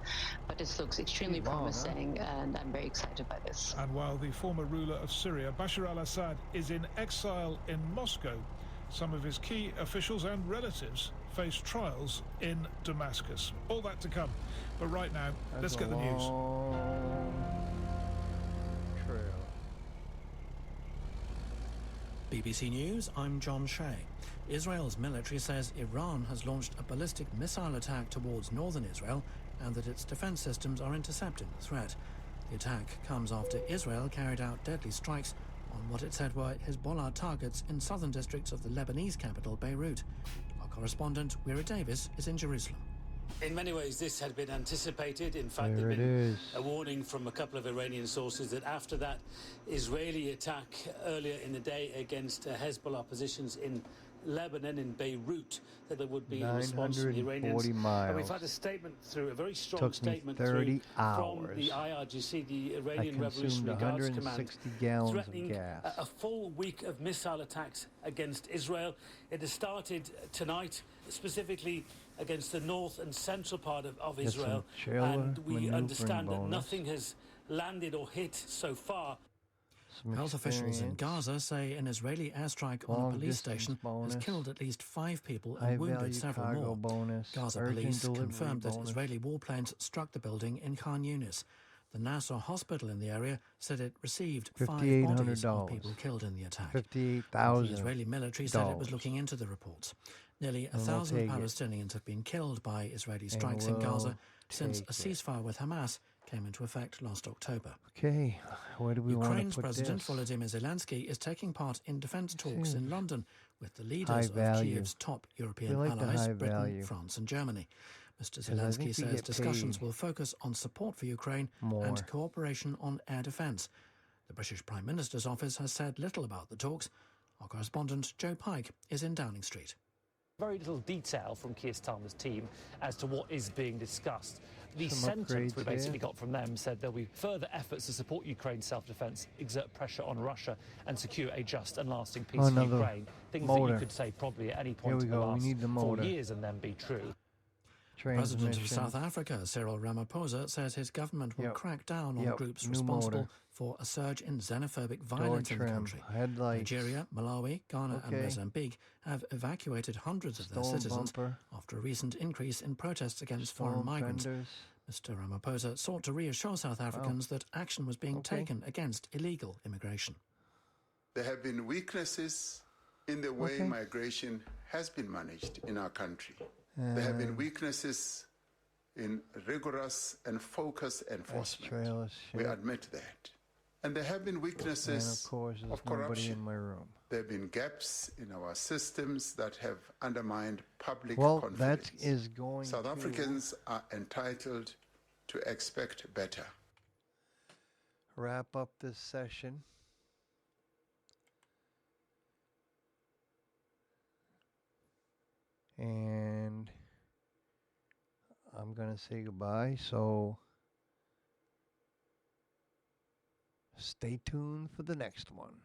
but this looks extremely Long, huh? promising, and I'm very excited by this. And while the former ruler of Syria, Bashar al-Assad, is in exile in Moscow, some of his key officials and relatives face trials in Damascus. All that to come. But right now, let's get the news. Trail. BBC News, I'm John Shea. Israel's military says Iran has launched a ballistic missile attack towards northern Israel and that its defense systems are intercepting the threat. The attack comes after Israel carried out deadly strikes on what it said were Hezbollah targets in southern districts of the Lebanese capital, Beirut. Our correspondent, Weira Davis, is in Jerusalem. In many ways, this had been anticipated. In fact, There there'd it been is. a warning from a couple of Iranian sources that after that Israeli attack earlier in the day against Hezbollah positions in Lebanon, in Beirut, that there would be a response from the Iranians. 940 And we've miles. had a statement through, a very strong Took me statement 30 through from the hours. IRGC, the I Iranian consumed Revolutionary Guards Command, 160 gallons of threatening gas. a full week of missile attacks against Israel. It has started tonight, specifically against the north and central part of Get some Israel, trailer and we maneuvering understand that bonus. nothing has landed or hit so far. Some Health officials in experience. Gaza say an Israeli airstrike on a Long police distance station bonus. has killed at least 5 people High and wounded value several cargo more. bonus. Gaza Urgent police delivery confirmed that bonus. Israeli warplanes struck the building in Khan Yunis. The Nasser hospital in the area said it received 5 bodies of $5,800. people killed in the attack. $58,000. The Israeli military said it was looking into the reports. Nearly And we'll 1,000 take it. Palestinians have been killed by Israeli And strikes in Gaza we'll since take a ceasefire with Hamas came into effect last October. Okay, where do we want Ukraine's to put President this? Volodymyr Zelensky is taking part in defence talks Seems in London with the high leaders of value. Kiev's top European We like the allies, high Britain, value. France and Germany. Mr 'Cause I Zelensky think we says get discussions paid will focus on support for Ukraine more. and cooperation on air defence. The British Prime Minister's office has said little about the talks. Our correspondent Joe Pike is in Downing Street. Very little detail from Keir Starmer's team as to what is being discussed. The Some sentence we upgrades basically here. got from them said there'll be further efforts to support Ukraine's self-defence, exert pressure on Russia and secure a just and lasting peace in Another Ukraine. Things that motor. you could say probably at any Here point we in the go. We last need the 4 motor. years and then be true. President of Transmission. South Africa, Cyril Ramaphosa, says his government will Yep. crack down on Yep. groups New responsible motor. for a surge in xenophobic Door violence in the trim. country. Headlights. Nigeria, Malawi, Ghana and Okay. Mozambique have evacuated hundreds of their Stone citizens bumper. after a recent increase in protests against Stone foreign migrants. fenders. Mr Ramaphosa sought to reassure South Africans that action was being Okay. taken against illegal immigration. There have been weaknesses in the way Okay. migration has been managed in our country. There have been weaknesses in rigorous and focused enforcement. Trailers, We shit. admit that. And there have been weaknesses And of course, there's of nobody corruption. in my room. There have been gaps in our systems that have undermined public Well, confidence. that is going South to Africans are entitled to expect better. wrap up this session. And I'm going to say goodbye. So stay tuned for the next one.